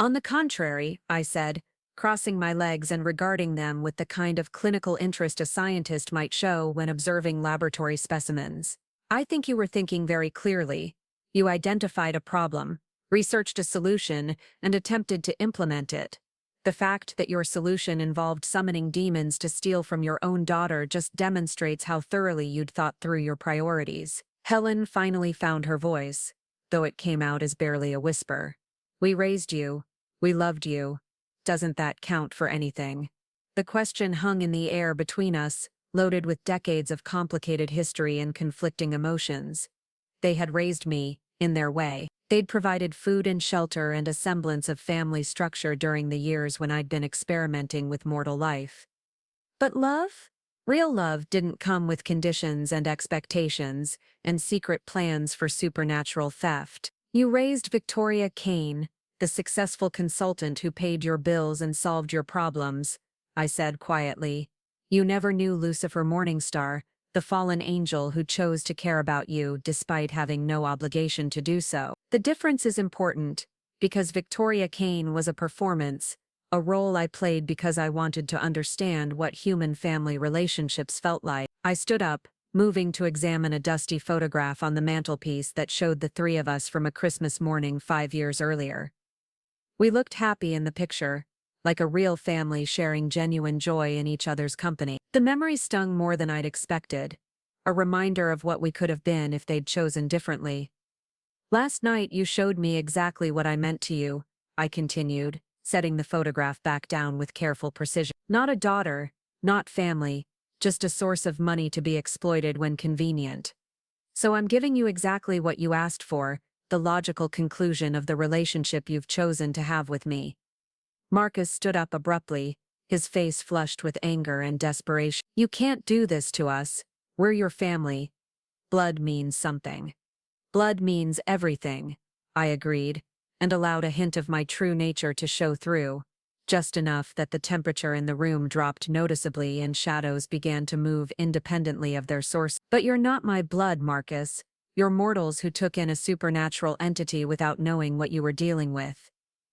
"On the contrary," I said, crossing my legs and regarding them with the kind of clinical interest a scientist might show when observing laboratory specimens. "I think you were thinking very clearly. You identified a problem, researched a solution, and attempted to implement it. The fact that your solution involved summoning demons to steal from your own daughter just demonstrates how thoroughly you'd thought through your priorities." Helen finally found her voice, though it came out as barely a whisper. "We raised you. We loved you. Doesn't that count for anything?" The question hung in the air between us, loaded with decades of complicated history and conflicting emotions. They had raised me, in their way. They'd provided food and shelter and a semblance of family structure during the years when I'd been experimenting with mortal life. But love? Real love didn't come with conditions and expectations and secret plans for supernatural theft. "You raised Victoria Kane, the successful consultant who paid your bills and solved your problems," I said quietly. "You never knew Lucifer Morningstar, the fallen angel who chose to care about you despite having no obligation to do so. The difference is important, because Victoria Kane was a performance, a role I played because I wanted to understand what human family relationships felt like." I stood up, moving to examine a dusty photograph on the mantelpiece that showed the 3 of us from a Christmas morning 5 years earlier. We looked happy in the picture, like a real family sharing genuine joy in each other's company. The memory stung more than I'd expected, a reminder of what we could have been if they'd chosen differently. "Last night you showed me exactly what I meant to you," I continued, setting the photograph back down with careful precision. "Not a daughter, not family, just a source of money to be exploited when convenient. So I'm giving you exactly what you asked for, the logical conclusion of the relationship you've chosen to have with me." Marcus stood up abruptly, his face flushed with anger and desperation. "You can't do this to us. We're your family. Blood means something." "Blood means everything," I agreed, and allowed a hint of my true nature to show through, just enough that the temperature in the room dropped noticeably and shadows began to move independently of their source. "But you're not my blood, Marcus. You're mortals who took in a supernatural entity without knowing what you were dealing with.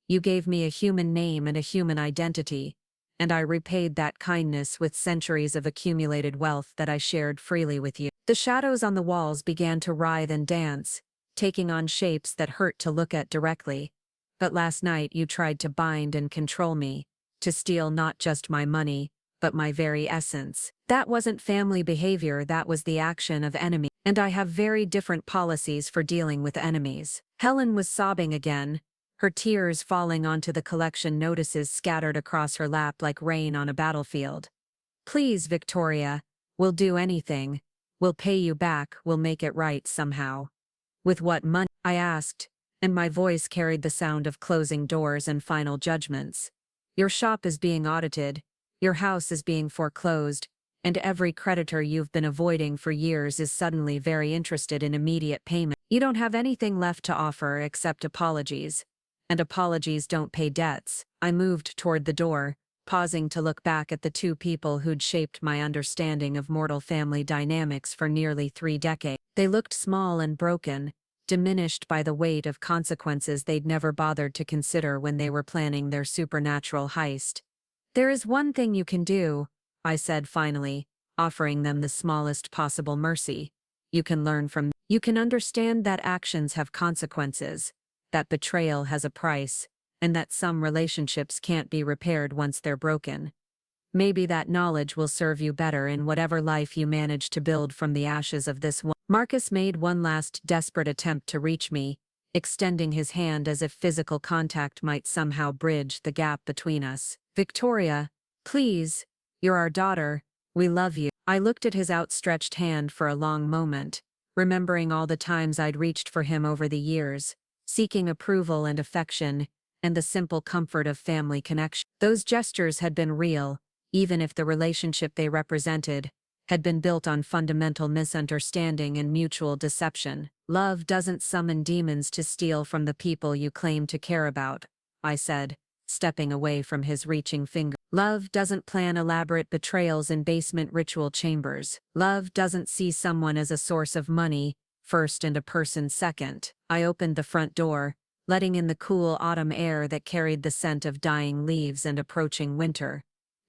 You gave me a human name and a human identity, and I repaid that kindness with centuries of accumulated wealth that I shared freely with you." The shadows on the walls began to writhe and dance, taking on shapes that hurt to look at directly. But last night you tried to bind and control me, to steal not just my money, but my very essence. That wasn't family behavior, that was the action of enemy. And I have very different policies for dealing with enemies. Helen was sobbing again, her tears falling onto the collection notices scattered across her lap like rain on a battlefield. Please, Victoria, we'll do anything. We'll pay you back, we'll make it right somehow. With what money? I asked, and my voice carried the sound of closing doors and final judgments. Your shop is being audited, your house is being foreclosed, and every creditor you've been avoiding for years is suddenly very interested in immediate payment. You don't have anything left to offer except apologies. And apologies don't pay debts. I moved toward the door, pausing to look back at the two people who'd shaped my understanding of mortal family dynamics for nearly 3 decades. They looked small and broken, diminished by the weight of consequences they'd never bothered to consider when they were planning their supernatural heist. There is one thing you can do, I said finally, offering them the smallest possible mercy. You can learn from. You can understand that actions have consequences, that betrayal has a price, and that some relationships can't be repaired once they're broken. Maybe that knowledge will serve you better in whatever life you manage to build from the ashes of this one. Marcus made one last desperate attempt to reach me, extending his hand as if physical contact might somehow bridge the gap between us. Victoria, please, you're our daughter, we love you. I looked at his outstretched hand for a long moment, remembering all the times I'd reached for him over the years, seeking approval and affection, and the simple comfort of family connection. Those gestures had been real, even if the relationship they represented had been built on fundamental misunderstanding and mutual deception. Love doesn't summon demons to steal from the people you claim to care about, I said, stepping away from his reaching finger. Love doesn't plan elaborate betrayals in basement ritual chambers. Love doesn't see someone as a source of money first and a person second. I opened the front door, letting in the cool autumn air that carried the scent of dying leaves and approaching winter.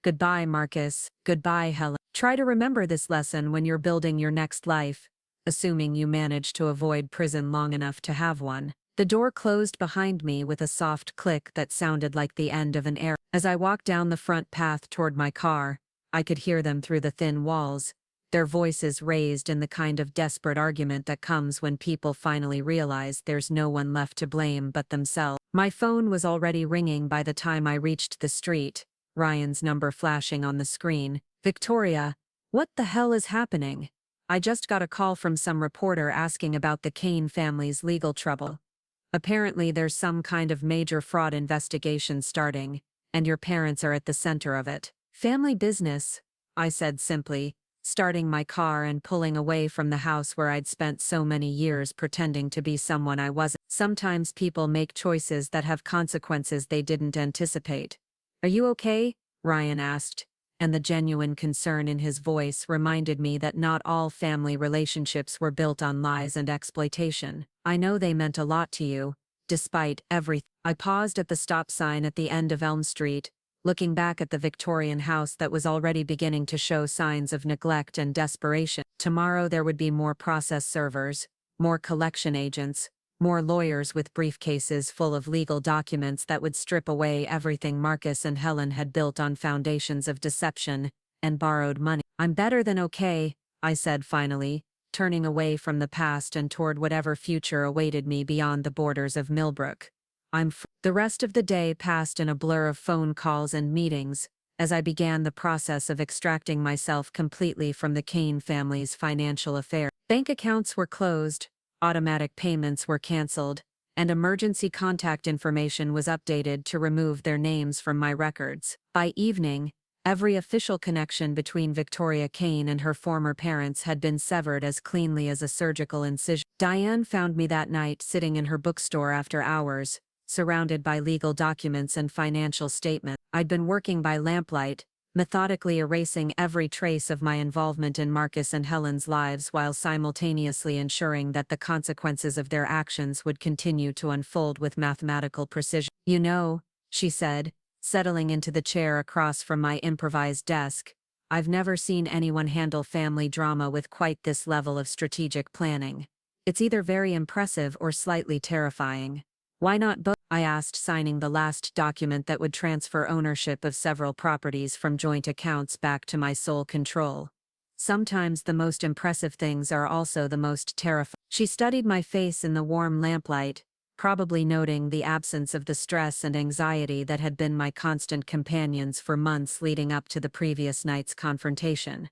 Goodbye, Marcus. Goodbye, Helen. Try to remember this lesson when you're building your next life, assuming you manage to avoid prison long enough to have one. The door closed behind me with a soft click that sounded like the end of an era. As I walked down the front path toward my car, I could hear them through the thin walls, their voices raised in the kind of desperate argument that comes when people finally realize there's no one left to blame but themselves. My phone was already ringing by the time I reached the street, Ryan's number flashing on the screen. Victoria, what the hell is happening? I just got a call from some reporter asking about the Kane family's legal trouble. Apparently there's some kind of major fraud investigation starting, and your parents are at the center of it. Family business, I said simply, starting my car and pulling away from the house where I'd spent so many years pretending to be someone I wasn't. Sometimes people make choices that have consequences they didn't anticipate. Are you okay? Ryan asked, and the genuine concern in his voice reminded me that not all family relationships were built on lies and exploitation. I know they meant a lot to you, despite everything. I paused at the stop sign at the end of Elm Street, looking back at the Victorian house that was already beginning to show signs of neglect and desperation. Tomorrow there would be more process servers, more collection agents, more lawyers with briefcases full of legal documents that would strip away everything Marcus and Helen had built on foundations of deception and borrowed money. I'm better than okay, I said finally, turning away from the past and toward whatever future awaited me beyond the borders of Millbrook. The rest of the day passed in a blur of phone calls and meetings, as I began the process of extracting myself completely from the Kane family's financial affairs. Bank accounts were closed, automatic payments were canceled, and emergency contact information was updated to remove their names from my records. By evening, every official connection between Victoria Kane and her former parents had been severed as cleanly as a surgical incision. Diane found me that night sitting in her bookstore after hours, surrounded by legal documents and financial statements. I'd been working by lamplight, methodically erasing every trace of my involvement in Marcus and Helen's lives while simultaneously ensuring that the consequences of their actions would continue to unfold with mathematical precision. You know, she said, settling into the chair across from my improvised desk, I've never seen anyone handle family drama with quite this level of strategic planning. It's either very impressive or slightly terrifying. Why not both? I asked, signing the last document that would transfer ownership of several properties from joint accounts back to my sole control. Sometimes the most impressive things are also the most terrifying. She studied my face in the warm lamplight, probably noting the absence of the stress and anxiety that had been my constant companions for months leading up to the previous night's confrontation.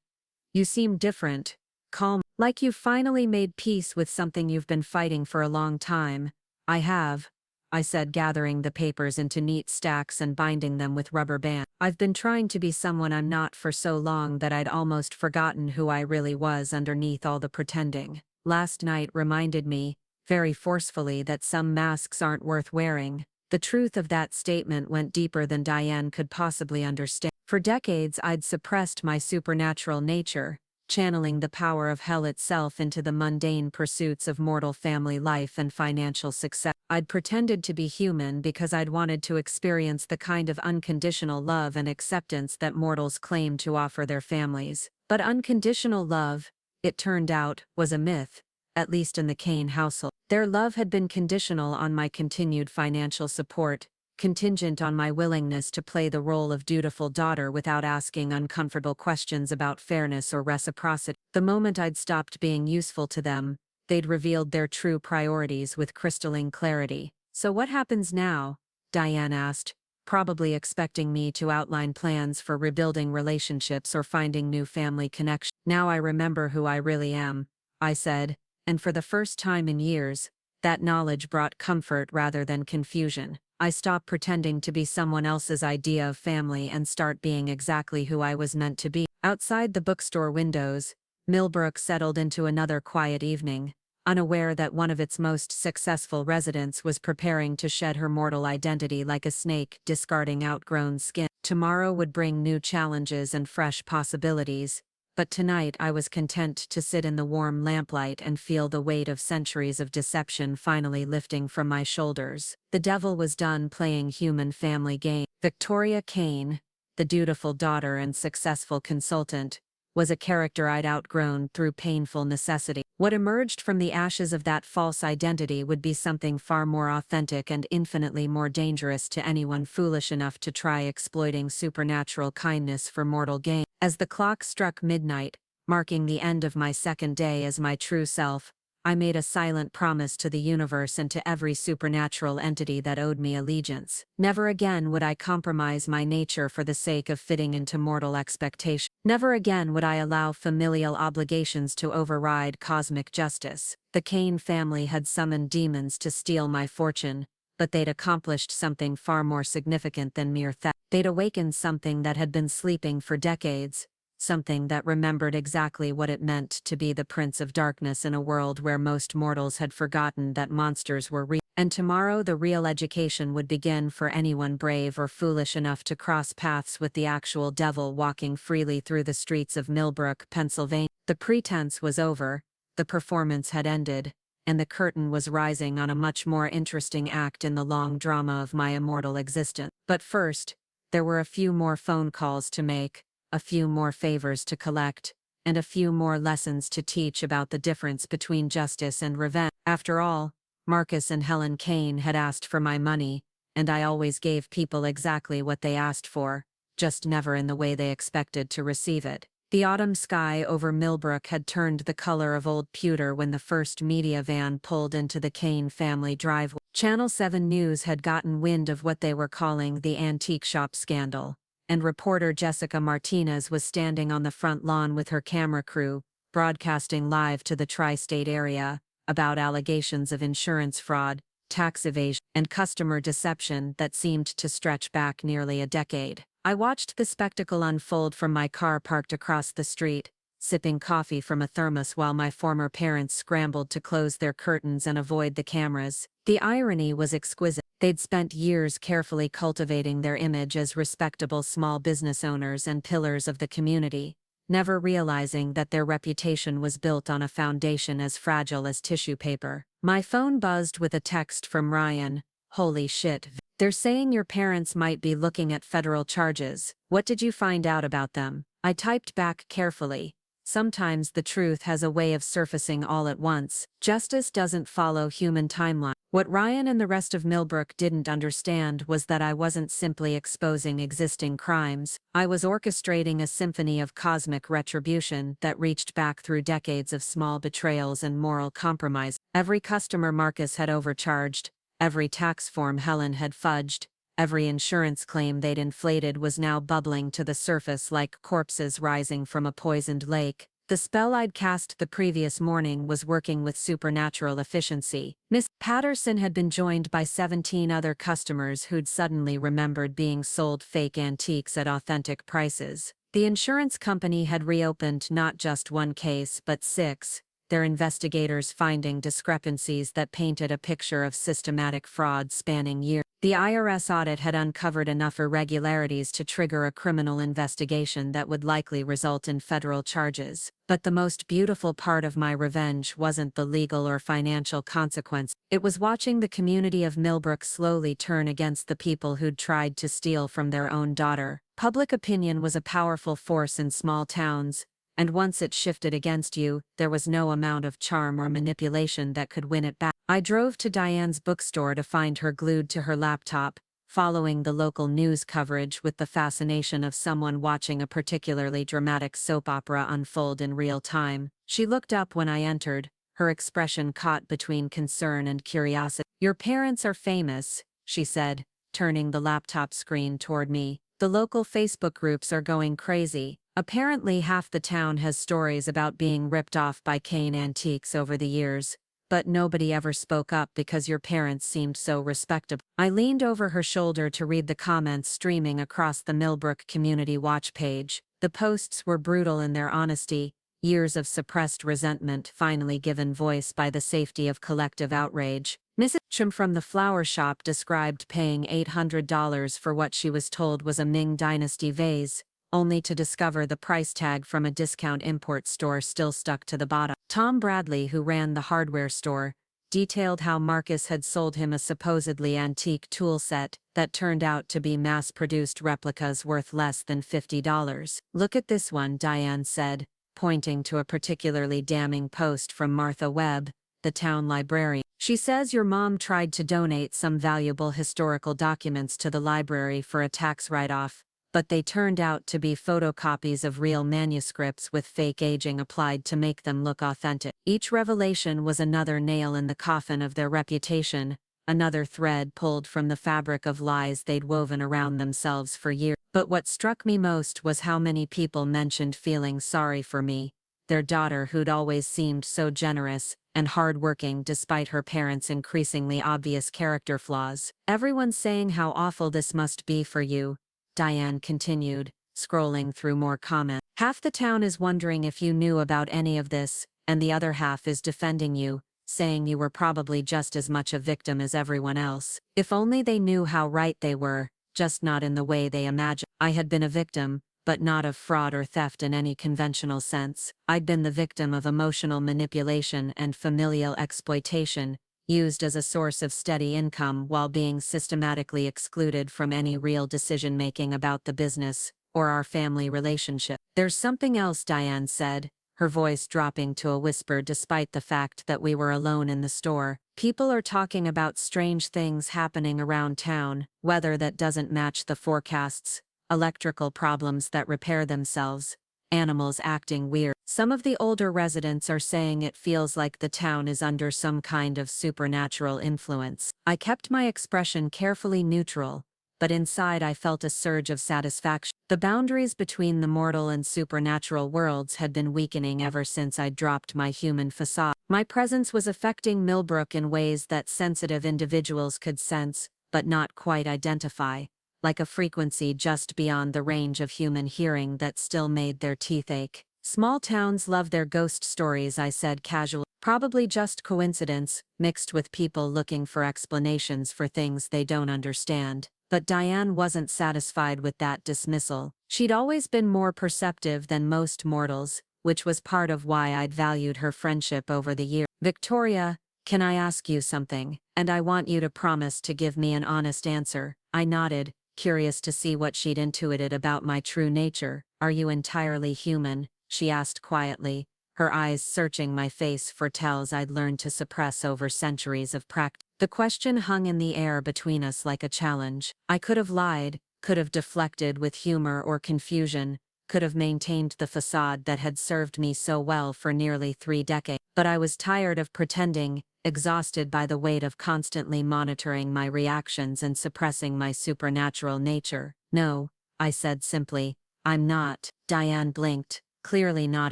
You seem different, calm, like you've finally made peace with something you've been fighting for a long time. I have, I said, gathering the papers into neat stacks and binding them with rubber bands. I've been trying to be someone I'm not for so long that I'd almost forgotten who I really was underneath all the pretending. Last night reminded me, very forcefully, that some masks aren't worth wearing. The truth of that statement went deeper than Diane could possibly understand. For decades I'd suppressed my supernatural nature, channeling the power of hell itself into the mundane pursuits of mortal family life and financial success. I'd pretended to be human because I'd wanted to experience the kind of unconditional love and acceptance that mortals claim to offer their families. But unconditional love, it turned out, was a myth, at least in the Kane household. Their love had been conditional on my continued financial support, contingent on my willingness to play the role of dutiful daughter without asking uncomfortable questions about fairness or reciprocity. The moment I'd stopped being useful to them, they'd revealed their true priorities with crystalline clarity. So what happens now? Diane asked, probably expecting me to outline plans for rebuilding relationships or finding new family connections. Now I remember who I really am, I said, and for the first time in years, that knowledge brought comfort rather than confusion. I stopped pretending to be someone else's idea of family and start being exactly who I was meant to be. Outside the bookstore windows, Millbrook settled into another quiet evening, unaware that one of its most successful residents was preparing to shed her mortal identity like a snake discarding outgrown skin. Tomorrow would bring new challenges and fresh possibilities, but tonight I was content to sit in the warm lamplight and feel the weight of centuries of deception finally lifting from my shoulders. The devil was done playing human family game. Victoria Kane, the dutiful daughter and successful consultant, was a character I'd outgrown through painful necessity. What emerged from the ashes of that false identity would be something far more authentic and infinitely more dangerous to anyone foolish enough to try exploiting supernatural kindness for mortal gain. As the clock struck midnight, marking the end of my second day as my true self, I made a silent promise to the universe and to every supernatural entity that owed me allegiance. Never again would I compromise my nature for the sake of fitting into mortal expectation. Never again would I allow familial obligations to override cosmic justice. The Kane family had summoned demons to steal my fortune, but they'd accomplished something far more significant than mere theft. They'd awakened something that had been sleeping for decades, something that remembered exactly what it meant to be the Prince of Darkness in a world where most mortals had forgotten that monsters were real. And tomorrow the real education would begin for anyone brave or foolish enough to cross paths with the actual devil walking freely through the streets of Millbrook, Pennsylvania. The pretense was over, the performance had ended, and the curtain was rising on a much more interesting act in the long drama of my immortal existence. But first, there were a few more phone calls to make, a few more favors to collect, and a few more lessons to teach about the difference between justice and revenge. After all, Marcus and Helen Kane had asked for my money, and I always gave people exactly what they asked for, just never in the way they expected to receive it. The autumn sky over Millbrook had turned the color of old pewter when the first media van pulled into the Kane family driveway. Channel 7 News had gotten wind of what they were calling the antique shop scandal, and reporter Jessica Martinez was standing on the front lawn with her camera crew, broadcasting live to the tri-state area about allegations of insurance fraud, tax evasion, and customer deception that seemed to stretch back nearly a decade. I watched the spectacle unfold from my car parked across the street, sipping coffee from a thermos while my former parents scrambled to close their curtains and avoid the cameras. The irony was exquisite. They'd spent years carefully cultivating their image as respectable small business owners and pillars of the community, never realizing that their reputation was built on a foundation as fragile as tissue paper. My phone buzzed with a text from Ryan. "Holy shit. They're saying your parents might be looking at federal charges. What did you find out about them?" I typed back carefully, Sometimes the truth has a way of surfacing all at once. Justice doesn't follow human timeline. What Ryan and the rest of Millbrook didn't understand was that I wasn't simply exposing existing crimes. I was orchestrating a symphony of cosmic retribution that reached back through decades of small betrayals and moral compromise. Every customer Marcus had overcharged, every tax form Helen had fudged, every insurance claim they'd inflated was now bubbling to the surface like corpses rising from a poisoned lake. The spell I'd cast the previous morning was working with supernatural efficiency. Miss Patterson had been joined by 17 other customers who'd suddenly remembered being sold fake antiques at authentic prices. The insurance company had reopened not just one case but 6, their investigators finding discrepancies that painted a picture of systematic fraud spanning years. The IRS audit had uncovered enough irregularities to trigger a criminal investigation that would likely result in federal charges. But the most beautiful part of my revenge wasn't the legal or financial consequence. It was watching the community of Millbrook slowly turn against the people who'd tried to steal from their own daughter. Public opinion was a powerful force in small towns, and once it shifted against you, there was no amount of charm or manipulation that could win it back. I drove to Diane's bookstore to find her glued to her laptop, following the local news coverage with the fascination of someone watching a particularly dramatic soap opera unfold in real time. She looked up when I entered, her expression caught between concern and curiosity. "Your parents are famous," she said, turning the laptop screen toward me. "The local Facebook groups are going crazy. Apparently half the town has stories about being ripped off by Kane Antiques over the years. But nobody ever spoke up because your parents seemed so respectable." I leaned over her shoulder to read the comments streaming across the Millbrook Community Watch page. The posts were brutal in their honesty, years of suppressed resentment finally given voice by the safety of collective outrage. Mrs. Chum from the flower shop described paying $800 for what she was told was a Ming Dynasty vase, only to discover the price tag from a discount import store still stuck to the bottom. Tom Bradley, who ran the hardware store, detailed how Marcus had sold him a supposedly antique tool set that turned out to be mass-produced replicas worth less than $50. "Look at this one," Diane said, pointing to a particularly damning post from Martha Webb, the town librarian. "She says your mom tried to donate some valuable historical documents to the library for a tax write-off, but they turned out to be photocopies of real manuscripts with fake aging applied to make them look authentic." Each revelation was another nail in the coffin of their reputation, another thread pulled from the fabric of lies they'd woven around themselves for years. But what struck me most was how many people mentioned feeling sorry for me, their daughter who'd always seemed so generous and hardworking despite her parents' increasingly obvious character flaws. "Everyone's saying how awful this must be for you," Diane continued, scrolling through more comments. "Half the town is wondering if you knew about any of this, and the other half is defending you, saying you were probably just as much a victim as everyone else. If only they knew how right they were, just not in the way they imagined. I had been a victim, but not of fraud or theft in any conventional sense. I'd been the victim of emotional manipulation and familial exploitation, used as a source of steady income while being systematically excluded from any real decision-making about the business or our family relationship." "There's something else," Diane said, her voice dropping to a whisper despite the fact that we were alone in the store. "People are talking about strange things happening around town, weather that doesn't match the forecasts, electrical problems that repair themselves, animals acting weird. Some of the older residents are saying it feels like the town is under some kind of supernatural influence." I kept my expression carefully neutral, but inside I felt a surge of satisfaction. The boundaries between the mortal and supernatural worlds had been weakening ever since I'd dropped my human facade. My presence was affecting Millbrook in ways that sensitive individuals could sense, but not quite identify, like a frequency just beyond the range of human hearing that still made their teeth ache. "Small towns love their ghost stories," I said casually. "Probably just coincidence, mixed with people looking for explanations for things they don't understand." But Diane wasn't satisfied with that dismissal. She'd always been more perceptive than most mortals, which was part of why I'd valued her friendship over the years. "Victoria, can I ask you something? And I want you to promise to give me an honest answer." I nodded, curious to see what she'd intuited about my true nature. "Are you entirely human?" she asked quietly, her eyes searching my face for tells I'd learned to suppress over centuries of practice. The question hung in the air between us like a challenge. I could have lied, could have deflected with humor or confusion, could have maintained the facade that had served me so well for nearly 3 decades. But I was tired of pretending, exhausted by the weight of constantly monitoring my reactions and suppressing my supernatural nature. "No," I said simply, "I'm not." Diane blinked, clearly not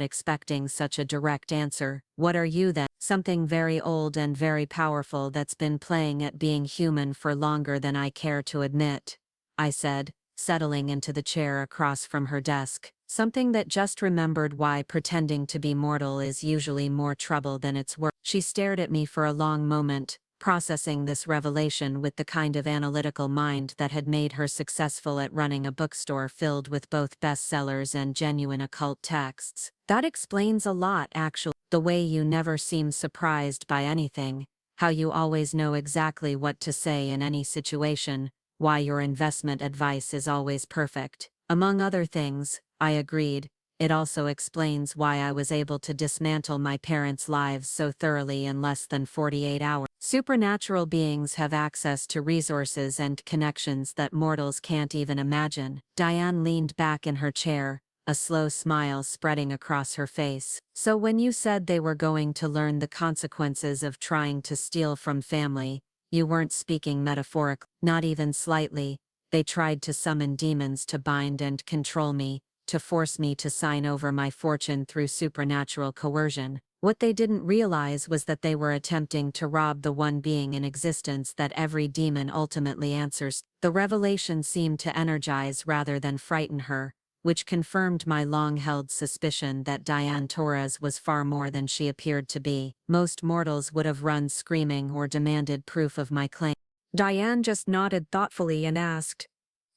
expecting such a direct answer. "What are you then?" "Something very old and very powerful that's been playing at being human for longer than I care to admit," I said, settling into the chair across from her desk. "Something that just remembered why pretending to be mortal is usually more trouble than it's worth." She stared at me for a long moment, processing this revelation with the kind of analytical mind that had made her successful at running a bookstore filled with both bestsellers and genuine occult texts. "That explains a lot, actually. The way you never seem surprised by anything, how you always know exactly what to say in any situation, why your investment advice is always perfect." "Among other things," I agreed. "It also explains why I was able to dismantle my parents' lives so thoroughly in less than 48 hours. Supernatural beings have access to resources and connections that mortals can't even imagine." Diane leaned back in her chair, a slow smile spreading across her face. "So when you said they were going to learn the consequences of trying to steal from family, you weren't speaking metaphorically." "Not even slightly. They tried to summon demons to bind and control me, to force me to sign over my fortune through supernatural coercion. What they didn't realize was that they were attempting to rob the one being in existence that every demon ultimately answers." The revelation seemed to energize rather than frighten her, which confirmed my long-held suspicion that Diane Torres was far more than she appeared to be. Most mortals would have run screaming or demanded proof of my claim. Diane just nodded thoughtfully and asked,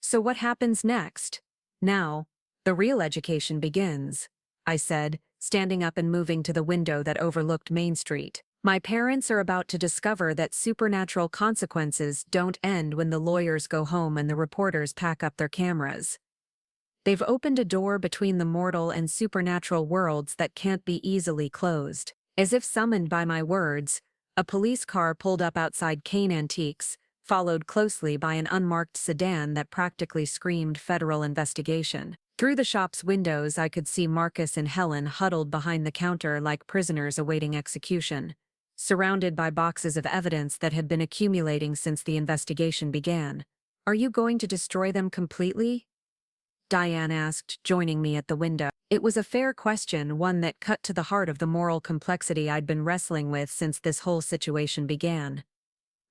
"So what happens next?" "Now, the real education begins," I said, standing up and moving to the window that overlooked Main Street. "My parents are about to discover that supernatural consequences don't end when the lawyers go home and the reporters pack up their cameras. They've opened a door between the mortal and supernatural worlds that can't be easily closed." As if summoned by my words, a police car pulled up outside Kane Antiques, followed closely by an unmarked sedan that practically screamed federal investigation. Through the shop's windows I could see Marcus and Helen huddled behind the counter like prisoners awaiting execution, surrounded by boxes of evidence that had been accumulating since the investigation began. "Are you going to destroy them completely?" Diane asked, joining me at the window. It was a fair question, one that cut to the heart of the moral complexity I'd been wrestling with since this whole situation began.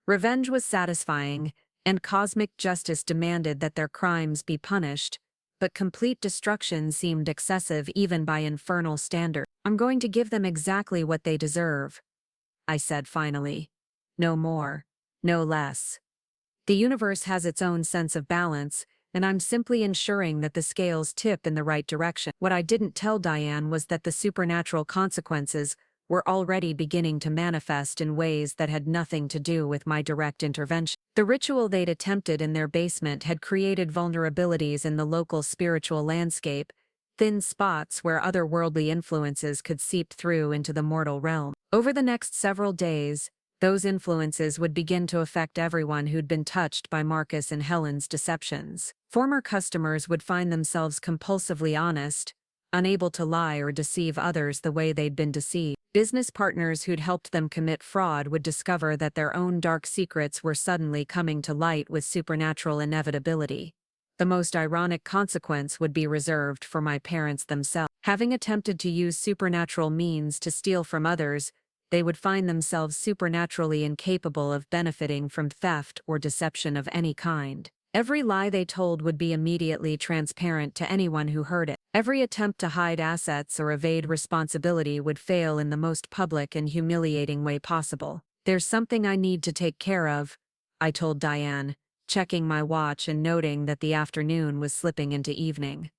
Revenge was satisfying, and cosmic justice demanded that their crimes be punished, but complete destruction seemed excessive even by infernal standards. "I'm going to give them exactly what they deserve," I said finally. "No more, no less. The universe has its own sense of balance, and I'm simply ensuring that the scales tip in the right direction." What I didn't tell Diane was that the supernatural consequences were already beginning to manifest in ways that had nothing to do with my direct intervention. The ritual they'd attempted in their basement had created vulnerabilities in the local spiritual landscape, thin spots where otherworldly influences could seep through into the mortal realm. Over the next several days, those influences would begin to affect everyone who'd been touched by Marcus and Helen's deceptions. Former customers would find themselves compulsively honest, unable to lie or deceive others the way they'd been deceived. Business partners who'd helped them commit fraud would discover that their own dark secrets were suddenly coming to light with supernatural inevitability. The most ironic consequence would be reserved for my parents themselves. Having attempted to use supernatural means to steal from others, they would find themselves supernaturally incapable of benefiting from theft or deception of any kind. Every lie they told would be immediately transparent to anyone who heard it. Every attempt to hide assets or evade responsibility would fail in the most public and humiliating way possible. "There's something I need to take care of," I told Diane, checking my watch and noting that the afternoon was slipping into evening.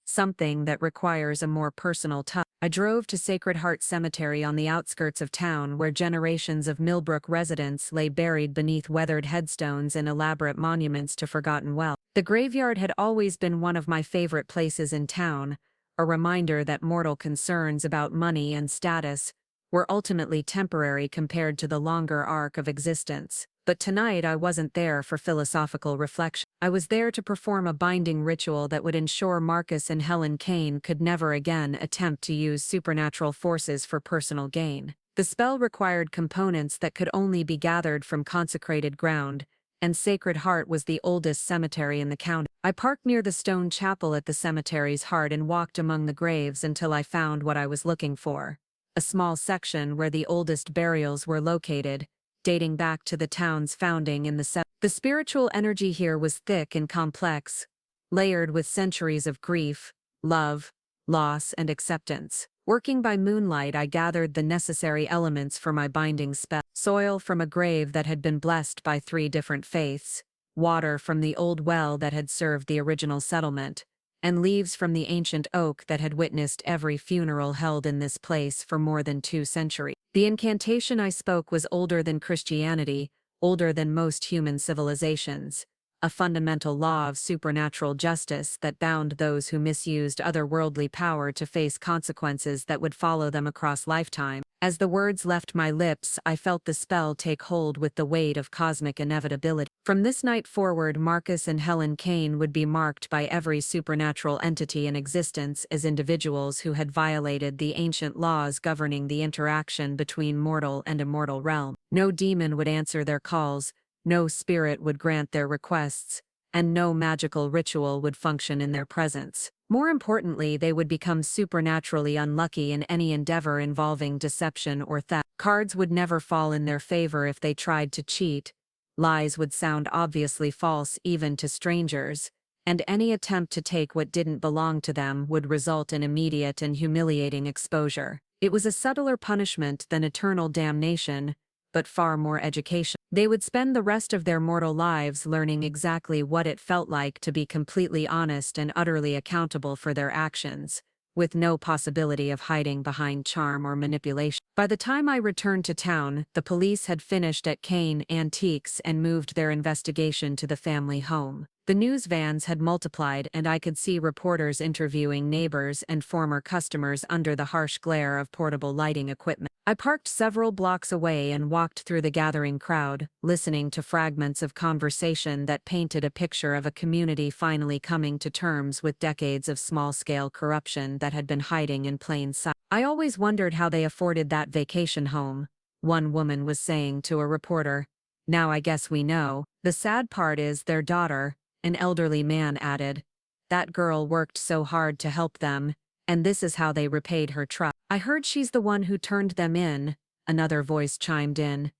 "Something that requires a more personal touch." I drove to Sacred Heart Cemetery on the outskirts of town, where generations of Millbrook residents lay buried beneath weathered headstones and elaborate monuments to forgotten wealth. The graveyard had always been one of my favorite places in town, a reminder that mortal concerns about money and status were ultimately temporary compared to the longer arc of existence. But tonight I wasn't there for philosophical reflection. I was there to perform a binding ritual that would ensure Marcus and Helen Kane could never again attempt to use supernatural forces for personal gain. The spell required components that could only be gathered from consecrated ground, and Sacred Heart was the oldest cemetery in the county. I parked near the stone chapel at the cemetery's heart and walked among the graves until I found what I was looking for. A small section where the oldest burials were located, dating back to the town's founding in the 7th. The spiritual energy here was thick and complex, layered with centuries of grief, love, loss, and acceptance. Working by moonlight, I gathered the necessary elements for my binding spell. Soil from a grave that had been blessed by 3 different faiths, water from the old well that had served the original settlement, and leaves from the ancient oak that had witnessed every funeral held in this place for more than 2 centuries. The incantation I spoke was older than Christianity, older than most human civilizations, a fundamental law of supernatural justice that bound those who misused otherworldly power to face consequences that would follow them across lifetime. As the words left my lips, I felt the spell take hold with the weight of cosmic inevitability. From this night forward, Marcus and Helen Kane would be marked by every supernatural entity in existence as individuals who had violated the ancient laws governing the interaction between mortal and immortal realm. No demon would answer their calls, no spirit would grant their requests, and no magical ritual would function in their presence. More importantly, they would become supernaturally unlucky in any endeavor involving deception or theft. Cards would never fall in their favor if they tried to cheat, lies would sound obviously false even to strangers, and any attempt to take what didn't belong to them would result in immediate and humiliating exposure. It was a subtler punishment than eternal damnation, but far more education. They would spend the rest of their mortal lives learning exactly what it felt like to be completely honest and utterly accountable for their actions, with no possibility of hiding behind charm or manipulation. By the time I returned to town, the police had finished at Kane Antiques and moved their investigation to the family home. The news vans had multiplied, and I could see reporters interviewing neighbors and former customers under the harsh glare of portable lighting equipment. I parked several blocks away and walked through the gathering crowd, listening to fragments of conversation that painted a picture of a community finally coming to terms with decades of small-scale corruption that had been hiding in plain sight. I always wondered how they afforded that vacation home, one woman was saying to a reporter. Now I guess we know. The sad part is their daughter, an elderly man added. That girl worked so hard to help them, and this is how they repaid her trust. I heard she's the one who turned them in, another voice chimed in.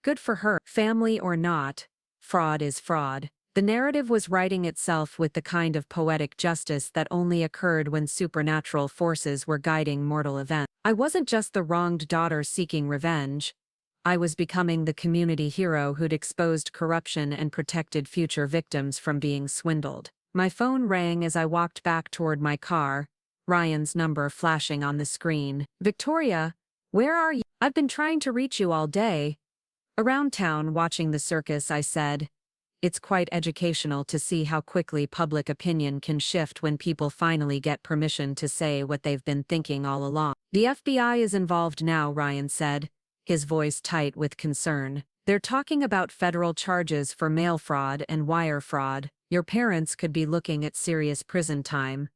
Good for her. Family or not, fraud is fraud. The narrative was writing itself with the kind of poetic justice that only occurred when supernatural forces were guiding mortal events. I wasn't just the wronged daughter seeking revenge. I was becoming the community hero who'd exposed corruption and protected future victims from being swindled. My phone rang as I walked back toward my car, Ryan's number flashing on the screen. Victoria, where are you? I've been trying to reach you all day. Around town watching the circus, I said. It's quite educational to see how quickly public opinion can shift when people finally get permission to say what they've been thinking all along. The FBI is involved now, Ryan said, his voice tight with concern. They're talking about federal charges for mail fraud and wire fraud. Your parents could be looking at serious prison time.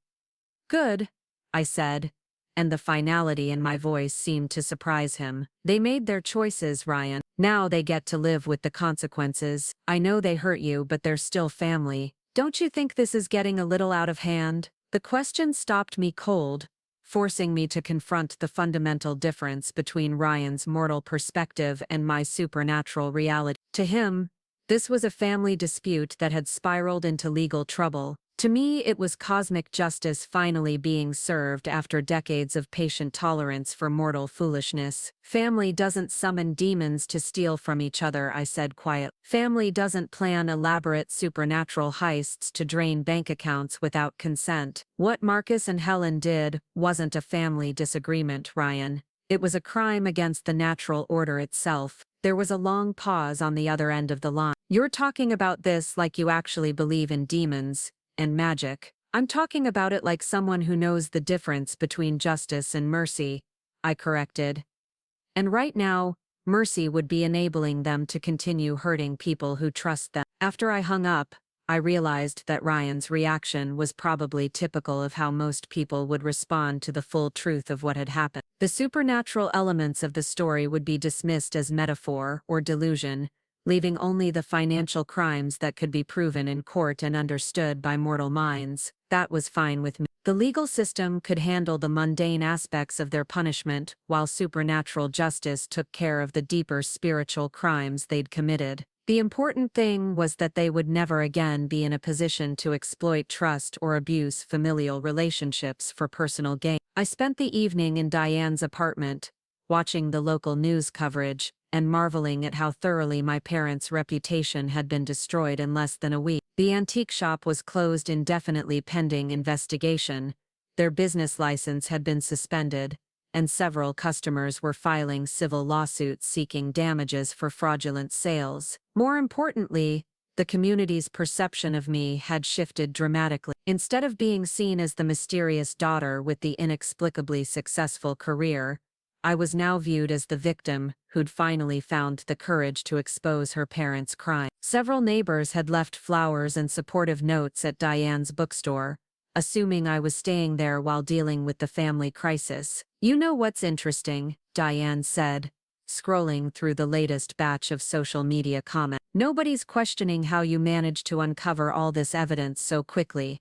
Good, I said, and the finality in my voice seemed to surprise him. They made their choices, Ryan. Now they get to live with the consequences. I know they hurt you, but they're still family. Don't you think this is getting a little out of hand? The question stopped me cold, forcing me to confront the fundamental difference between Ryan's mortal perspective and my supernatural reality. To him, this was a family dispute that had spiraled into legal trouble. To me, it was cosmic justice finally being served after decades of patient tolerance for mortal foolishness. Family doesn't summon demons to steal from each other, I said quietly. Family doesn't plan elaborate supernatural heists to drain bank accounts without consent. What Marcus and Helen did wasn't a family disagreement, Ryan. It was a crime against the natural order itself. There was a long pause on the other end of the line. You're talking about this like you actually believe in demons and magic. I'm talking about it like someone who knows the difference between justice and mercy, I corrected. And right now, mercy would be enabling them to continue hurting people who trust them. After I hung up, I realized that Ryan's reaction was probably typical of how most people would respond to the full truth of what had happened. The supernatural elements of the story would be dismissed as metaphor or delusion, leaving only the financial crimes that could be proven in court and understood by mortal minds. That was fine with me. The legal system could handle the mundane aspects of their punishment, while supernatural justice took care of the deeper spiritual crimes they'd committed. The important thing was that they would never again be in a position to exploit trust or abuse familial relationships for personal gain. I spent the evening in Diane's apartment, watching the local news coverage, and marveling at how thoroughly my parents' reputation had been destroyed in less than a week. The antique shop was closed indefinitely pending investigation, their business license had been suspended, and several customers were filing civil lawsuits seeking damages for fraudulent sales. More importantly, the community's perception of me had shifted dramatically. Instead of being seen as the mysterious daughter with the inexplicably successful career, I was now viewed as the victim who'd finally found the courage to expose her parents' crime. Several neighbors had left flowers and supportive notes at Diane's bookstore, assuming I was staying there while dealing with the family crisis. "You know what's interesting," Diane said, scrolling through the latest batch of social media comments. "Nobody's questioning how you managed to uncover all this evidence so quickly.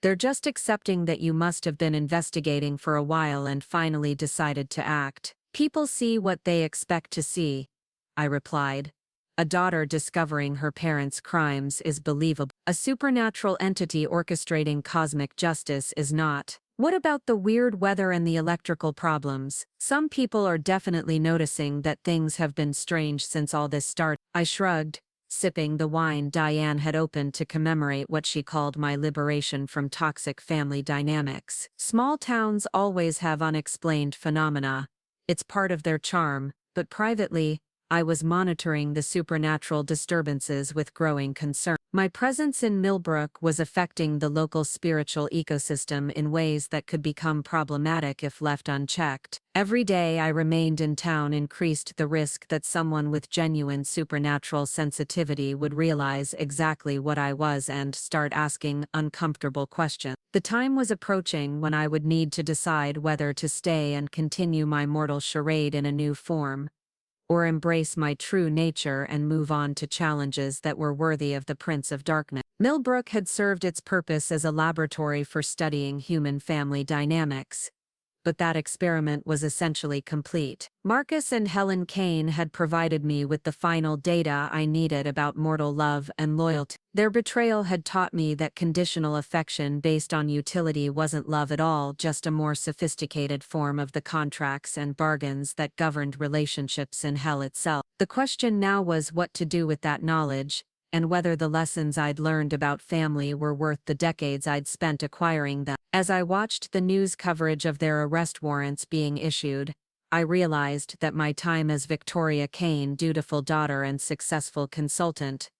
They're just accepting that you must have been investigating for a while and finally decided to act. People see what they expect to see," I replied. "A daughter discovering her parents' crimes is believable. A supernatural entity orchestrating cosmic justice is not. What about the weird weather and the electrical problems? Some people are definitely noticing that things have been strange since all this started." I shrugged, sipping the wine Diane had opened to commemorate what she called my liberation from toxic family dynamics. "Small towns always have unexplained phenomena. It's part of their charm, but privately, I was monitoring the supernatural disturbances with growing concern. My presence in Millbrook was affecting the local spiritual ecosystem in ways that could become problematic if left unchecked. Every day I remained in town increased the risk that someone with genuine supernatural sensitivity would realize exactly what I was and start asking uncomfortable questions. The time was approaching when I would need to decide whether to stay and continue my mortal charade in a new form, or embrace my true nature and move on to challenges that were worthy of the Prince of Darkness. Millbrook had served its purpose as a laboratory for studying human family dynamics, but that experiment was essentially complete. Marcus and Helen Kane had provided me with the final data I needed about mortal love and loyalty. Their betrayal had taught me that conditional affection based on utility wasn't love at all, just a more sophisticated form of the contracts and bargains that governed relationships in hell itself. The question now was what to do with that knowledge, and whether the lessons I'd learned about family were worth the decades I'd spent acquiring them. As I watched the news coverage of their arrest warrants being issued, I realized that my time as Victoria Kane, dutiful daughter and successful consultant,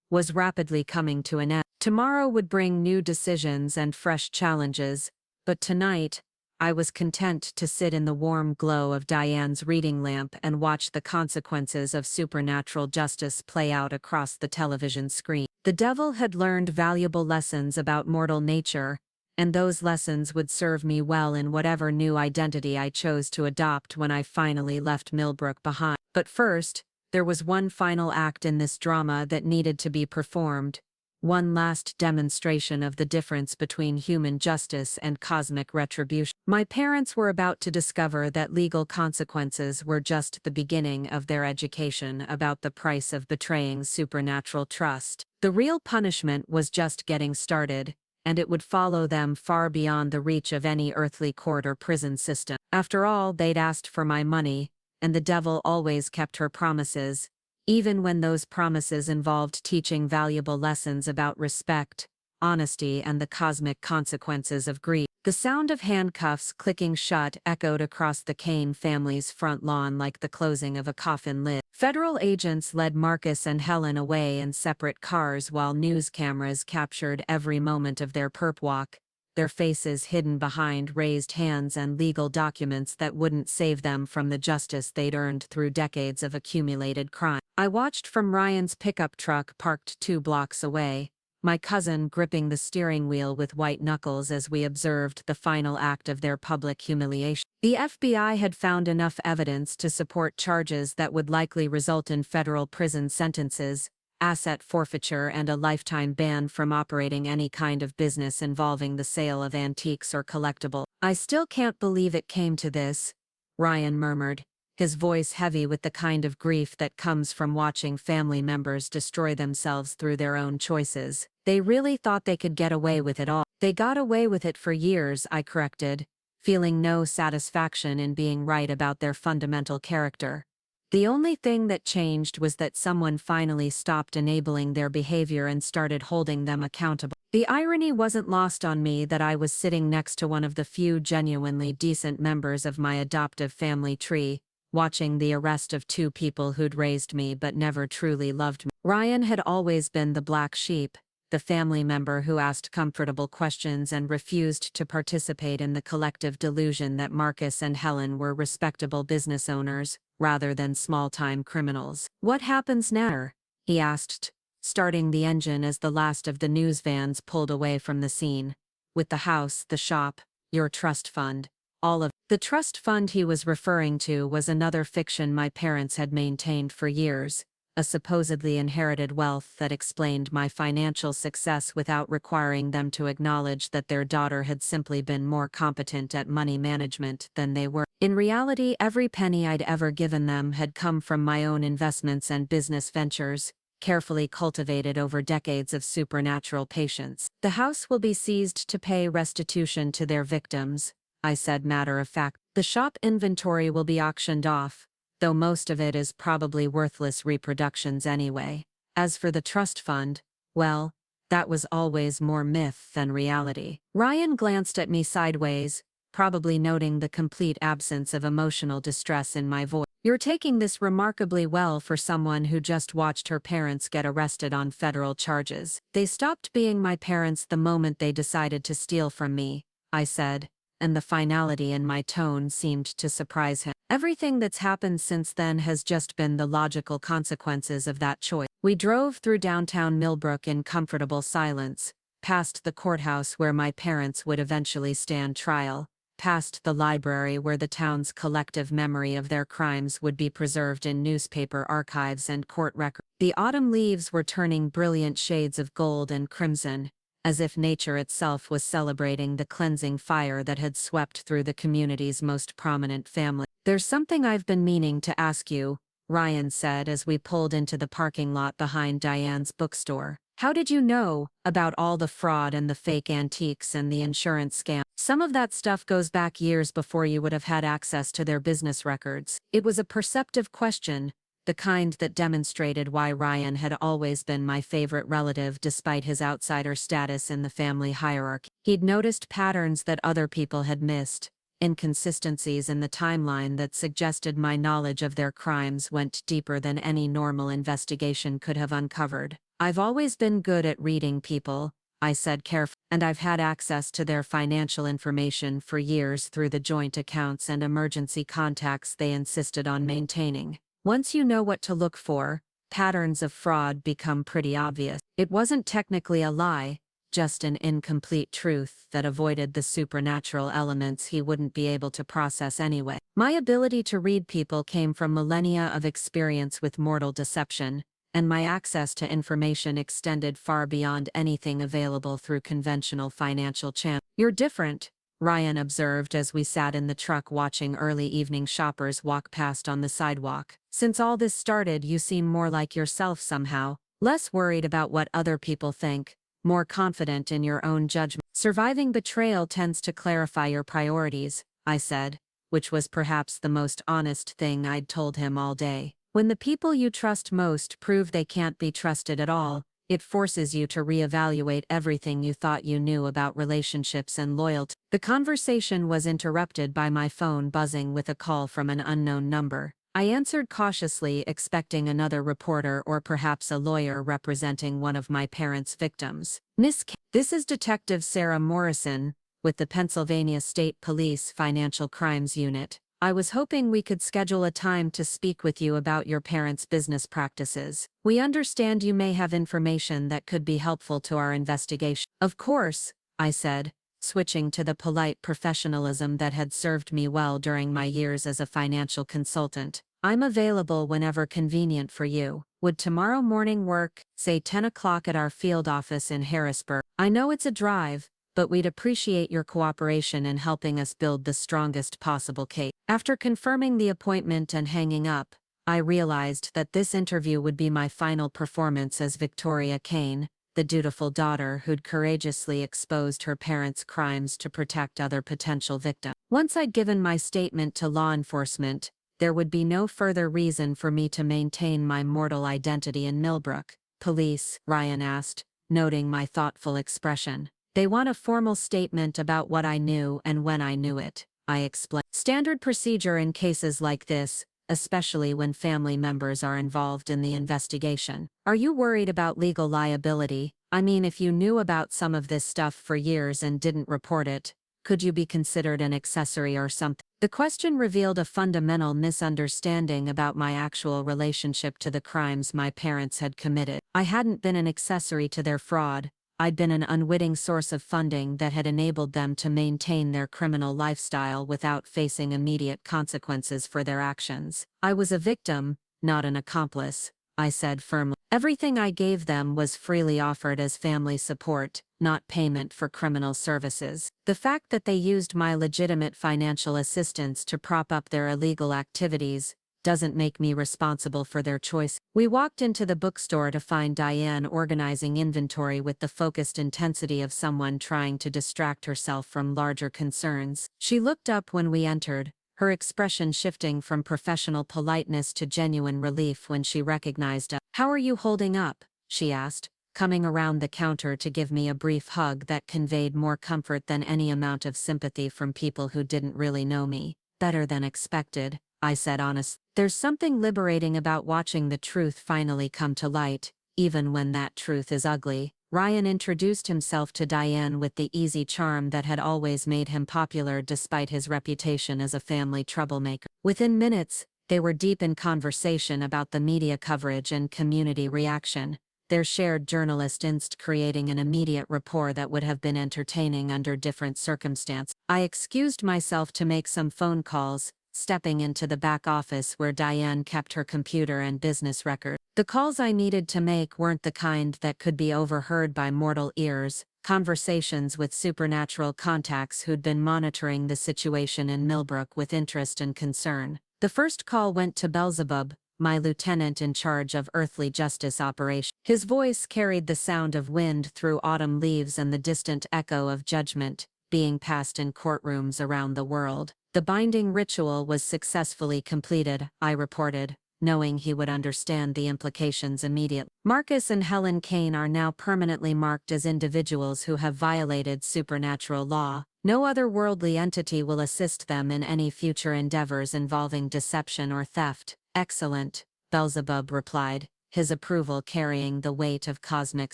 was rapidly coming to an end. Tomorrow would bring new decisions and fresh challenges, but tonight, I was content to sit in the warm glow of Diane's reading lamp and watch the consequences of supernatural justice play out across the television screen. The devil had learned valuable lessons about mortal nature, and those lessons would serve me well in whatever new identity I chose to adopt when I finally left Millbrook behind. But first, there was one final act in this drama that needed to be performed. One last demonstration of the difference between human justice and cosmic retribution. My parents were about to discover that legal consequences were just the beginning of their education about the price of betraying supernatural trust. The real punishment was just getting started, and it would follow them far beyond the reach of any earthly court or prison system. After all, they'd asked for my money, and the devil always kept her promises, even when those promises involved teaching valuable lessons about respect, honesty, and the cosmic consequences of greed. The sound of handcuffs clicking shut echoed across the Kane family's front lawn like the closing of a coffin lid. Federal agents led Marcus and Helen away in separate cars while news cameras captured every moment of their perp walk, their faces hidden behind raised hands and legal documents that wouldn't save them from the justice they'd earned through decades of accumulated crime. I watched from Ryan's pickup truck parked 2 blocks away, my cousin gripping the steering wheel with white knuckles as we observed the final act of their public humiliation. The FBI had found enough evidence to support charges that would likely result in federal prison sentences, asset forfeiture, and a lifetime ban from operating any kind of business involving the sale of antiques or collectibles. "I still can't believe it came to this," Ryan murmured, his voice heavy with the kind of grief that comes from watching family members destroy themselves through their own choices. "They really thought they could get away with it all." "They got away with it for years," I corrected, feeling no satisfaction in being right about their fundamental character. The only thing that changed was that someone finally stopped enabling their behavior and started holding them accountable. The irony wasn't lost on me that I was sitting next to one of the few genuinely decent members of my adoptive family tree, watching the arrest of 2 people who'd raised me but never truly loved me. Ryan had always been the black sheep, the family member who asked comfortable questions and refused to participate in the collective delusion that Marcus and Helen were respectable business owners, rather than small-time criminals. "What happens now?" he asked, starting the engine as the last of the news vans pulled away from the scene. "With the house, the shop, your trust fund, all of..." The trust fund he was referring to was another fiction my parents had maintained for years, a supposedly inherited wealth that explained my financial success without requiring them to acknowledge that their daughter had simply been more competent at money management than they were. In reality, every penny I'd ever given them had come from my own investments and business ventures, carefully cultivated over decades of supernatural patience. "The house will be seized to pay restitution to their victims," I said matter-of-fact. "The shop inventory will be auctioned off, though most of it is probably worthless reproductions anyway. As for the trust fund, well, that was always more myth than reality." Ryan glanced at me sideways, probably noting the complete absence of emotional distress in my voice. "You're taking this remarkably well for someone who just watched her parents get arrested on federal charges." "They stopped being my parents the moment they decided to steal from me," I said, and the finality in my tone seemed to surprise him. "Everything that's happened since then has just been the logical consequences of that choice." We drove through downtown Millbrook in comfortable silence, past the courthouse where my parents would eventually stand trial, past the library where the town's collective memory of their crimes would be preserved in newspaper archives and court records. The autumn leaves were turning brilliant shades of gold and crimson, as if nature itself was celebrating the cleansing fire that had swept through the community's most prominent family. "There's something I've been meaning to ask you," Ryan said as we pulled into the parking lot behind Diane's bookstore. "How did you know about all the fraud and the fake antiques and the insurance scam? Some of that stuff goes back years before you would have had access to their business records." It was a perceptive question, the kind that demonstrated why Ryan had always been my favorite relative despite his outsider status in the family hierarchy. He'd noticed patterns that other people had missed, inconsistencies in the timeline that suggested my knowledge of their crimes went deeper than any normal investigation could have uncovered. "I've always been good at reading people," I said carefully, "and I've had access to their financial information for years through the joint accounts and emergency contacts they insisted on maintaining. Once you know what to look for, patterns of fraud become pretty obvious." It wasn't technically a lie, just an incomplete truth that avoided the supernatural elements he wouldn't be able to process anyway. My ability to read people came from millennia of experience with mortal deception, and my access to information extended far beyond anything available through conventional financial channels. "You're different," Ryan observed as we sat in the truck watching early evening shoppers walk past on the sidewalk. "Since all this started, you seem more like yourself somehow, less worried about what other people think, more confident in your own judgment." "Surviving betrayal tends to clarify your priorities," I said, which was perhaps the most honest thing I'd told him all day. "When the people you trust most prove they can't be trusted at all, It forces you to reevaluate everything you thought you knew about relationships and loyalty. The conversation was interrupted by my phone buzzing with a call from an unknown number. I answered cautiously, expecting another reporter or perhaps a lawyer representing one of my parents' victims. This is Detective Sarah Morrison, with the Pennsylvania State Police Financial Crimes Unit. I was hoping we could schedule a time to speak with you about your parents' business practices. We understand you may have information that could be helpful to our investigation. Of course, I said, switching to the polite professionalism that had served me well during my years as a financial consultant. I'm available whenever convenient for you. Would tomorrow morning work, say 10 o'clock at our field office in Harrisburg? I know it's a drive, but we'd appreciate your cooperation in helping us build the strongest possible case. After confirming the appointment and hanging up, I realized that this interview would be my final performance as Victoria Kane, the dutiful daughter who'd courageously exposed her parents' crimes to protect other potential victims. Once I'd given my statement to law enforcement, there would be no further reason for me to maintain my mortal identity in Millbrook. Police? Ryan asked, noting my thoughtful expression. They want a formal statement about what I knew and when I knew it, I explained. Standard procedure in cases like this, especially when family members are involved in the investigation. Are you worried about legal liability? I mean, if you knew about some of this stuff for years and didn't report it, could you be considered an accessory or something? The question revealed a fundamental misunderstanding about my actual relationship to the crimes my parents had committed. I hadn't been an accessory to their fraud. I'd been an unwitting source of funding that had enabled them to maintain their criminal lifestyle without facing immediate consequences for their actions. I was a victim, not an accomplice, I said firmly. Everything I gave them was freely offered as family support, not payment for criminal services. The fact that they used my legitimate financial assistance to prop up their illegal activities doesn't make me responsible for their choice. We walked into the bookstore to find Diane organizing inventory with the focused intensity of someone trying to distract herself from larger concerns. She looked up when we entered, her expression shifting from professional politeness to genuine relief when she recognized us. "How are you holding up?" she asked, coming around the counter to give me a brief hug that conveyed more comfort than any amount of sympathy from people who didn't really know me. "Better than expected," I said honestly. There's something liberating about watching the truth finally come to light, even when that truth is ugly. Ryan introduced himself to Diane with the easy charm that had always made him popular despite his reputation as a family troublemaker. Within minutes, they were deep in conversation about the media coverage and community reaction, their shared journalist instinct creating an immediate rapport that would have been entertaining under different circumstances. I excused myself to make some phone calls, stepping into the back office where Diane kept her computer and business record. The calls I needed to make weren't the kind that could be overheard by mortal ears, conversations with supernatural contacts who'd been monitoring the situation in Millbrook with interest and concern. The first call went to Beelzebub, my lieutenant in charge of earthly justice operations. His voice carried the sound of wind through autumn leaves and the distant echo of judgment being passed in courtrooms around the world. The binding ritual was successfully completed, I reported, knowing he would understand the implications immediately. Marcus and Helen Kane are now permanently marked as individuals who have violated supernatural law. No other worldly entity will assist them in any future endeavors involving deception or theft. Excellent, Beelzebub replied, his approval carrying the weight of cosmic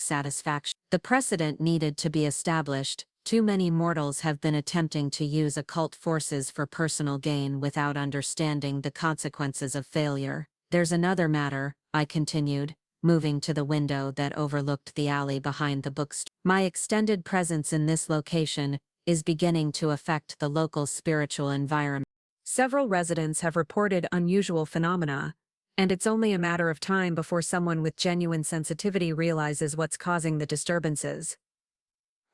satisfaction. The precedent needed to be established. Too many mortals have been attempting to use occult forces for personal gain without understanding the consequences of failure. There's another matter, I continued, moving to the window that overlooked the alley behind the bookstore. My extended presence in this location is beginning to affect the local spiritual environment. Several residents have reported unusual phenomena, and it's only a matter of time before someone with genuine sensitivity realizes what's causing the disturbances.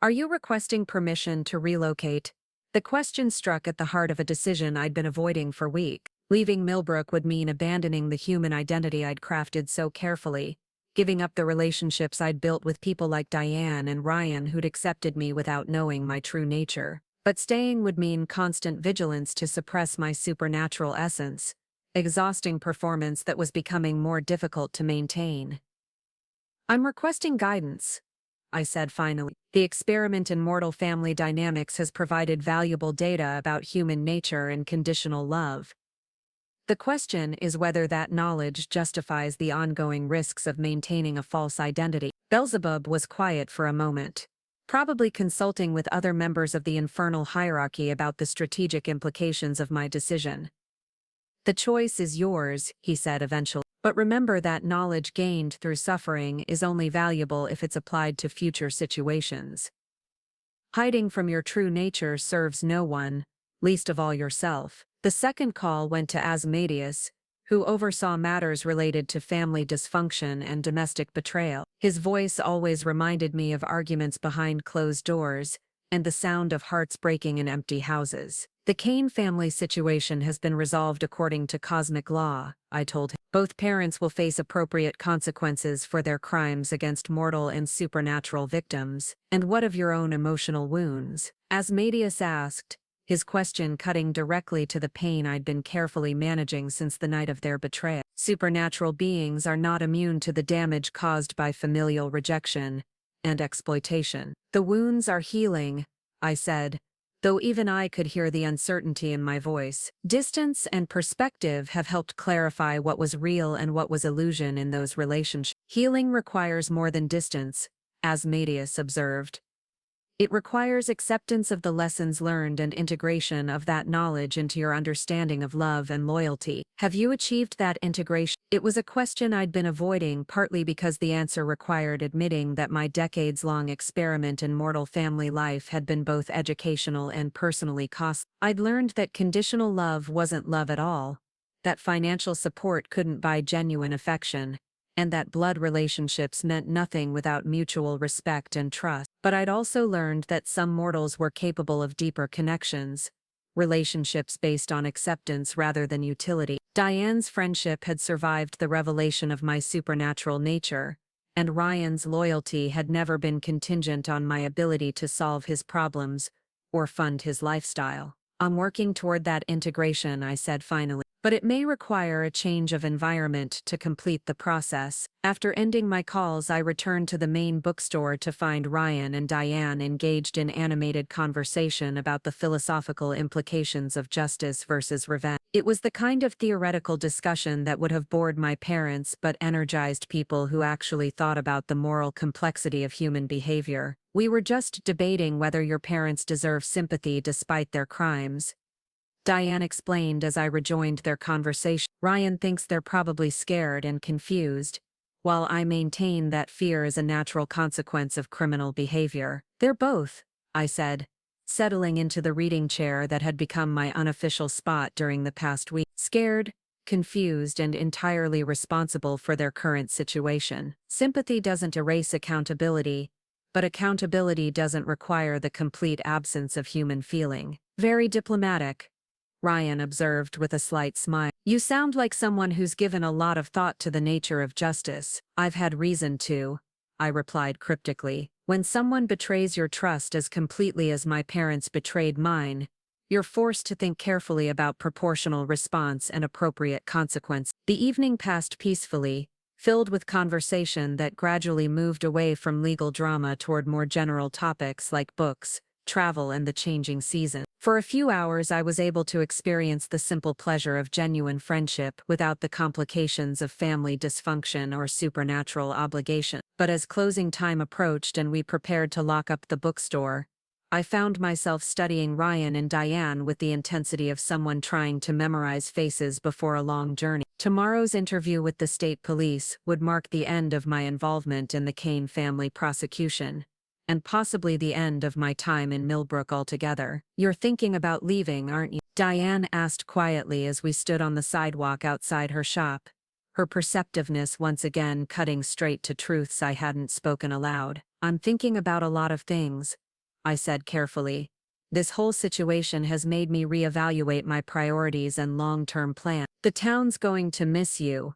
Are you requesting permission to relocate? The question struck at the heart of a decision I'd been avoiding for weeks. Leaving Millbrook would mean abandoning the human identity I'd crafted so carefully, giving up the relationships I'd built with people like Diane and Ryan who'd accepted me without knowing my true nature. But staying would mean constant vigilance to suppress my supernatural essence, exhausting performance that was becoming more difficult to maintain. I'm requesting guidance, I said finally. The experiment in mortal family dynamics has provided valuable data about human nature and conditional love. The question is whether that knowledge justifies the ongoing risks of maintaining a false identity. Beelzebub was quiet for a moment, probably consulting with other members of the infernal hierarchy about the strategic implications of my decision. The choice is yours, he said eventually. But remember that knowledge gained through suffering is only valuable if it's applied to future situations. Hiding from your true nature serves no one, least of all yourself. The second call went to Asmodeus, who oversaw matters related to family dysfunction and domestic betrayal. His voice always reminded me of arguments behind closed doors and the sound of hearts breaking in empty houses. The Kane family situation has been resolved according to cosmic law, I told him. Both parents will face appropriate consequences for their crimes against mortal and supernatural victims. And what of your own emotional wounds? Asmodeus asked, his question cutting directly to the pain I'd been carefully managing since the night of their betrayal. Supernatural beings are not immune to the damage caused by familial rejection and exploitation. The wounds are healing, I said, though even I could hear the uncertainty in my voice. Distance and perspective have helped clarify what was real and what was illusion in those relationships. Healing requires more than distance, Asmodeus observed. It requires acceptance of the lessons learned and integration of that knowledge into your understanding of love and loyalty. Have you achieved that integration? It was a question I'd been avoiding, partly because the answer required admitting that my decades-long experiment in mortal family life had been both educational and personally costly. I'd learned that conditional love wasn't love at all, that financial support couldn't buy genuine affection, and that blood relationships meant nothing without mutual respect and trust. But I'd also learned that some mortals were capable of deeper connections, relationships based on acceptance rather than utility. Diane's friendship had survived the revelation of my supernatural nature, and Ryan's loyalty had never been contingent on my ability to solve his problems or fund his lifestyle. I'm working toward that integration, I said finally. But it may require a change of environment to complete the process. After ending my calls, I returned to the main bookstore to find Ryan and Diane engaged in animated conversation about the philosophical implications of justice versus revenge. It was the kind of theoretical discussion that would have bored my parents but energized people who actually thought about the moral complexity of human behavior. We were just debating whether your parents deserve sympathy despite their crimes, Diane explained as I rejoined their conversation. Ryan thinks they're probably scared and confused, while I maintain that fear is a natural consequence of criminal behavior. They're both, I said, settling into the reading chair that had become my unofficial spot during the past week. Scared, confused, and entirely responsible for their current situation. Sympathy doesn't erase accountability, but accountability doesn't require the complete absence of human feeling. Very diplomatic, Ryan observed with a slight smile. You sound like someone who's given a lot of thought to the nature of justice. I've had reason to, I replied cryptically. When someone betrays your trust as completely as my parents betrayed mine, you're forced to think carefully about proportional response and appropriate consequence. The evening passed peacefully, filled with conversation that gradually moved away from legal drama toward more general topics like books, travel, and the changing season. For a few hours I was able to experience the simple pleasure of genuine friendship without the complications of family dysfunction or supernatural obligation. But as closing time approached and we prepared to lock up the bookstore, I found myself studying Ryan and Diane with the intensity of someone trying to memorize faces before a long journey. Tomorrow's interview with the state police would mark the end of my involvement in the Kane family prosecution, and possibly the end of my time in Millbrook altogether. You're thinking about leaving, aren't you? Diane asked quietly as we stood on the sidewalk outside her shop, her perceptiveness once again cutting straight to truths I hadn't spoken aloud. I'm thinking about a lot of things, I said carefully. This whole situation has made me reevaluate my priorities and long-term plans. The town's going to miss you,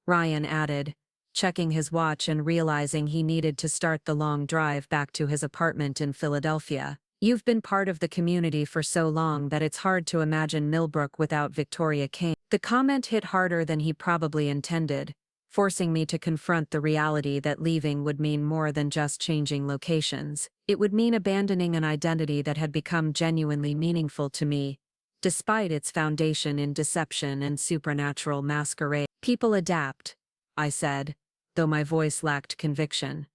Ryan added, checking his watch and realizing he needed to start the long drive back to his apartment in Philadelphia. You've been part of the community for so long that it's hard to imagine Millbrook without Victoria Kane. The comment hit harder than he probably intended, forcing me to confront the reality that leaving would mean more than just changing locations. It would mean abandoning an identity that had become genuinely meaningful to me, despite its foundation in deception and supernatural masquerade. People adapt, I said, though my voice lacked conviction.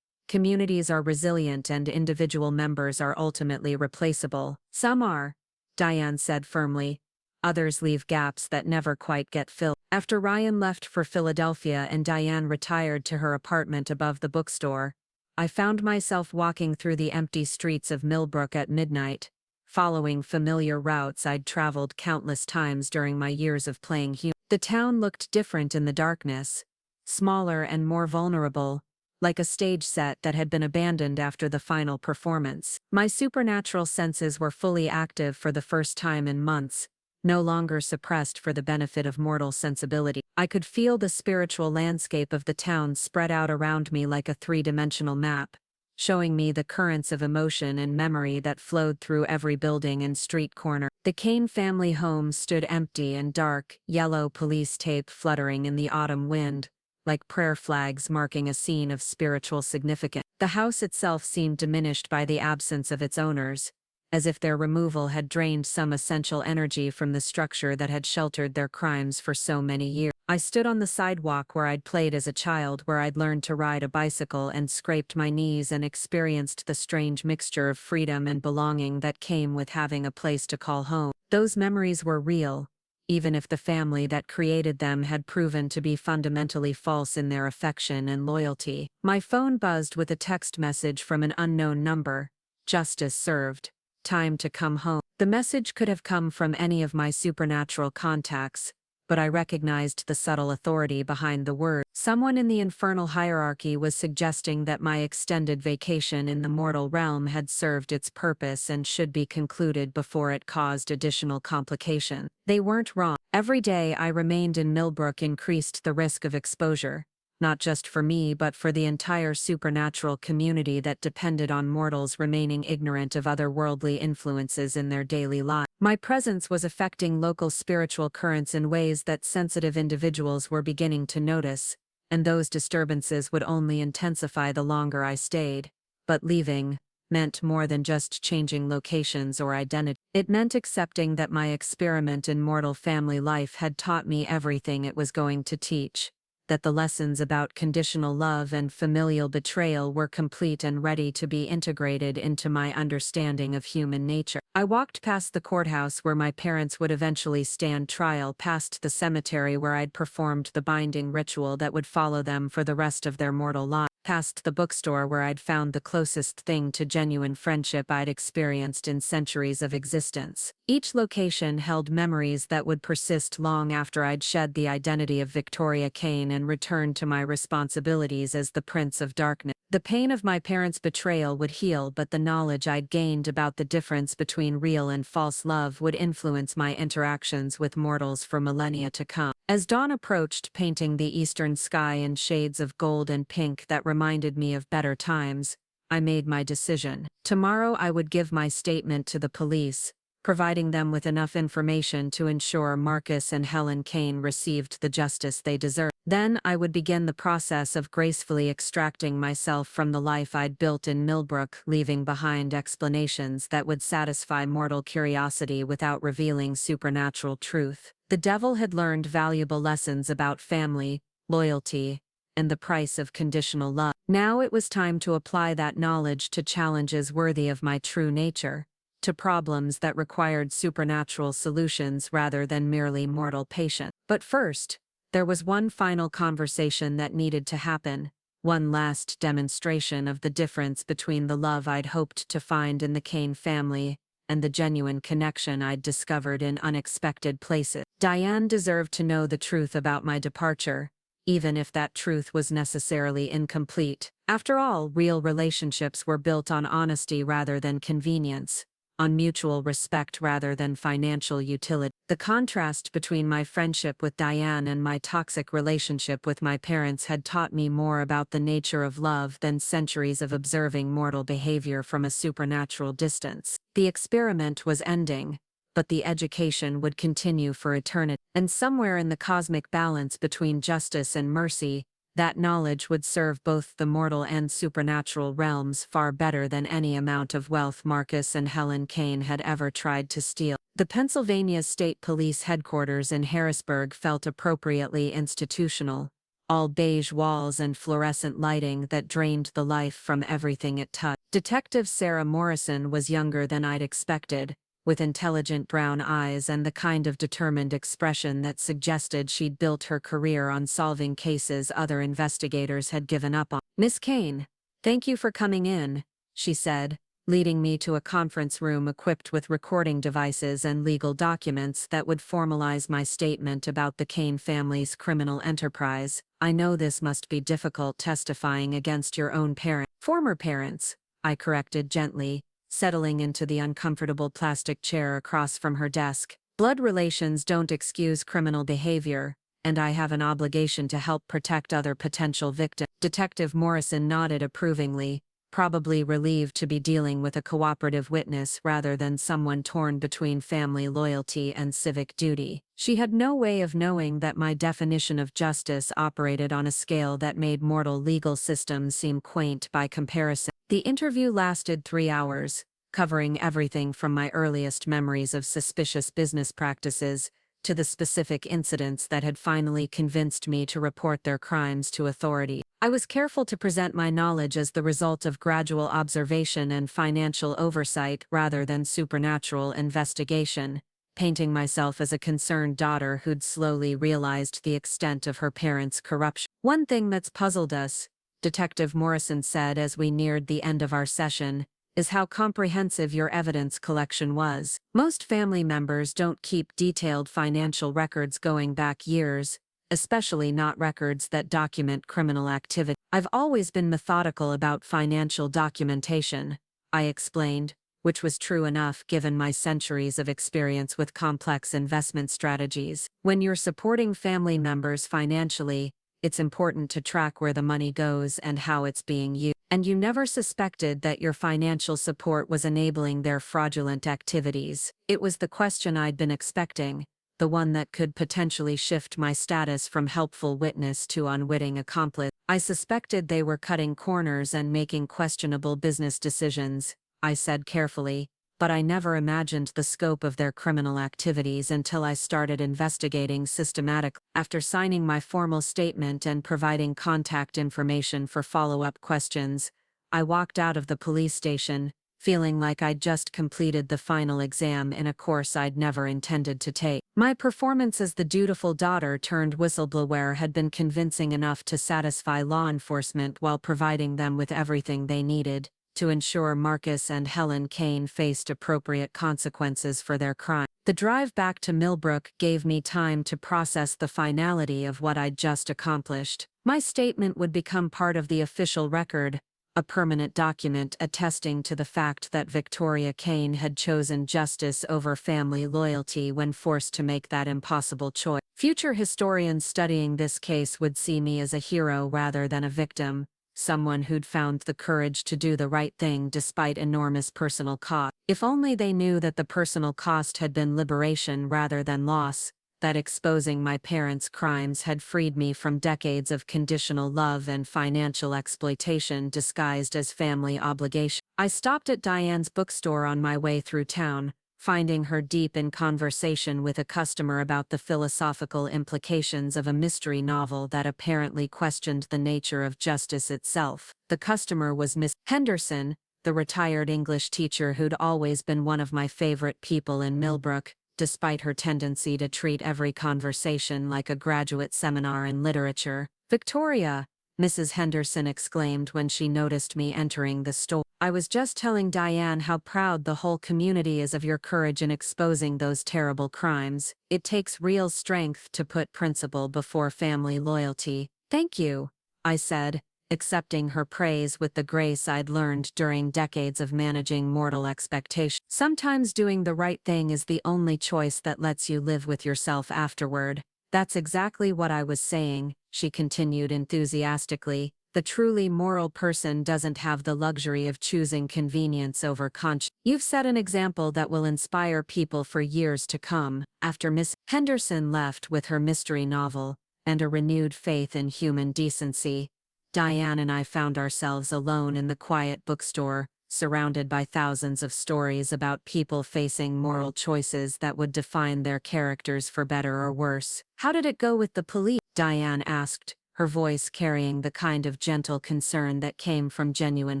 Communities are resilient and individual members are ultimately replaceable. Some are, Diane said firmly. Others leave gaps that never quite get filled. After Ryan left for Philadelphia and Diane retired to her apartment above the bookstore, I found myself walking through the empty streets of Millbrook at midnight, following familiar routes I'd traveled countless times during my years of playing human. The town looked different in the darkness, smaller and more vulnerable, like a stage set that had been abandoned after the final performance. My supernatural senses were fully active for the first time in months, no longer suppressed for the benefit of mortal sensibility. I could feel the spiritual landscape of the town spread out around me like a three-dimensional map, showing me the currents of emotion and memory that flowed through every building and street corner. The Kane family home stood empty and dark, yellow police tape fluttering in the autumn wind, like prayer flags marking a scene of spiritual significance. The house itself seemed diminished by the absence of its owners, as if their removal had drained some essential energy from the structure that had sheltered their crimes for so many years. I stood on the sidewalk where I'd played as a child, where I'd learned to ride a bicycle and scraped my knees and experienced the strange mixture of freedom and belonging that came with having a place to call home. Those memories were real, even if the family that created them had proven to be fundamentally false in their affection and loyalty. My phone buzzed with a text message from an unknown number. Justice served. Time to come home. The message could have come from any of my supernatural contacts, but I recognized the subtle authority behind the word. Someone in the infernal hierarchy was suggesting that my extended vacation in the mortal realm had served its purpose and should be concluded before it caused additional complication. They weren't wrong. Every day I remained in Millbrook increased the risk of exposure, not just for me but for the entire supernatural community that depended on mortals remaining ignorant of otherworldly influences in their daily lives. My presence was affecting local spiritual currents in ways that sensitive individuals were beginning to notice, and those disturbances would only intensify the longer I stayed. But leaving meant more than just changing locations or identity. It meant accepting that my experiment in mortal family life had taught me everything it was going to teach, that the lessons about conditional love and familial betrayal were complete and ready to be integrated into my understanding of human nature. I walked past the courthouse where my parents would eventually stand trial, past the cemetery where I'd performed the binding ritual that would follow them for the rest of their mortal lives, past the bookstore where I'd found the closest thing to genuine friendship I'd experienced in centuries of existence. Each location held memories that would persist long after I'd shed the identity of Victoria Kane and returned to my responsibilities as the Prince of Darkness. The pain of my parents' betrayal would heal, but the knowledge I'd gained about the difference between real and false love would influence my interactions with mortals for millennia to come. As dawn approached, painting the eastern sky in shades of gold and pink that reminded me of better times, I made my decision. Tomorrow I would give my statement to the police, providing them with enough information to ensure Marcus and Helen Kane received the justice they deserved. Then I would begin the process of gracefully extracting myself from the life I'd built in Millbrook, leaving behind explanations that would satisfy mortal curiosity without revealing supernatural truth. The devil had learned valuable lessons about family, loyalty, and the price of conditional love. Now it was time to apply that knowledge to challenges worthy of my true nature, to problems that required supernatural solutions rather than merely mortal patience. But first, there was one final conversation that needed to happen, one last demonstration of the difference between the love I'd hoped to find in the Kane family and the genuine connection I'd discovered in unexpected places. Diane deserved to know the truth about my departure, even if that truth was necessarily incomplete. After all, real relationships were built on honesty rather than convenience, on mutual respect rather than financial utility. The contrast between my friendship with Diane and my toxic relationship with my parents had taught me more about the nature of love than centuries of observing mortal behavior from a supernatural distance. The experiment was ending, but the education would continue for eternity. And somewhere in the cosmic balance between justice and mercy, that knowledge would serve both the mortal and supernatural realms far better than any amount of wealth Marcus and Helen Kane had ever tried to steal. The Pennsylvania State Police headquarters in Harrisburg felt appropriately institutional, all beige walls and fluorescent lighting that drained the life from everything it touched. Detective Sarah Morrison was younger than I'd expected, with intelligent brown eyes and the kind of determined expression that suggested she'd built her career on solving cases other investigators had given up on. "Miss Kane, thank you for coming in," she said, leading me to a conference room equipped with recording devices and legal documents that would formalize my statement about the Kane family's criminal enterprise. "I know this must be difficult testifying against your own former parents," I corrected gently, settling into the uncomfortable plastic chair across from her desk. "Blood relations don't excuse criminal behavior, and I have an obligation to help protect other potential victims." Detective Morrison nodded approvingly, probably relieved to be dealing with a cooperative witness rather than someone torn between family loyalty and civic duty. She had no way of knowing that my definition of justice operated on a scale that made mortal legal systems seem quaint by comparison. The interview lasted 3 hours, covering everything from my earliest memories of suspicious business practices to the specific incidents that had finally convinced me to report their crimes to authority. I was careful to present my knowledge as the result of gradual observation and financial oversight rather than supernatural investigation, painting myself as a concerned daughter who'd slowly realized the extent of her parents' corruption. "One thing that's puzzled us," Detective Morrison said as we neared the end of our session, "is how comprehensive your evidence collection was. Most family members don't keep detailed financial records going back years, especially not records that document criminal activity." "I've always been methodical about financial documentation," I explained, which was true enough given my centuries of experience with complex investment strategies. "When you're supporting family members financially, it's important to track where the money goes and how it's being used. And you never suspected that your financial support was enabling their fraudulent activities." It was the question I'd been expecting, the one that could potentially shift my status from helpful witness to unwitting accomplice. "I suspected they were cutting corners and making questionable business decisions," I said carefully, "but I never imagined the scope of their criminal activities until I started investigating systematically." After signing my formal statement and providing contact information for follow-up questions, I walked out of the police station, feeling like I'd just completed the final exam in a course I'd never intended to take. My performance as the dutiful daughter turned whistleblower had been convincing enough to satisfy law enforcement while providing them with everything they needed to ensure Marcus and Helen Kane faced appropriate consequences for their crime. The drive back to Millbrook gave me time to process the finality of what I'd just accomplished. My statement would become part of the official record, a permanent document attesting to the fact that Victoria Kane had chosen justice over family loyalty when forced to make that impossible choice. Future historians studying this case would see me as a hero rather than a victim, someone who'd found the courage to do the right thing despite enormous personal cost. If only they knew that the personal cost had been liberation rather than loss, that exposing my parents' crimes had freed me from decades of conditional love and financial exploitation disguised as family obligation. I stopped at Diane's bookstore on my way through town, finding her deep in conversation with a customer about the philosophical implications of a mystery novel that apparently questioned the nature of justice itself. The customer was Miss Henderson, the retired English teacher who'd always been one of my favorite people in Millbrook, despite her tendency to treat every conversation like a graduate seminar in literature. "Victoria," Mrs. Henderson exclaimed when she noticed me entering the store. "I was just telling Diane how proud the whole community is of your courage in exposing those terrible crimes. It takes real strength to put principle before family loyalty." "Thank you," I said, accepting her praise with the grace I'd learned during decades of managing mortal expectations. "Sometimes doing the right thing is the only choice that lets you live with yourself afterward." "That's exactly what I was saying," she continued enthusiastically. The truly moral person doesn't have the luxury of choosing convenience over conscience. You've set an example that will inspire people for years to come. After Miss Henderson left with her mystery novel and a renewed faith in human decency, Diane and I found ourselves alone in the quiet bookstore, surrounded by thousands of stories about people facing moral choices that would define their characters for better or worse. "How did it go with the police?" Diane asked, her voice carrying the kind of gentle concern that came from genuine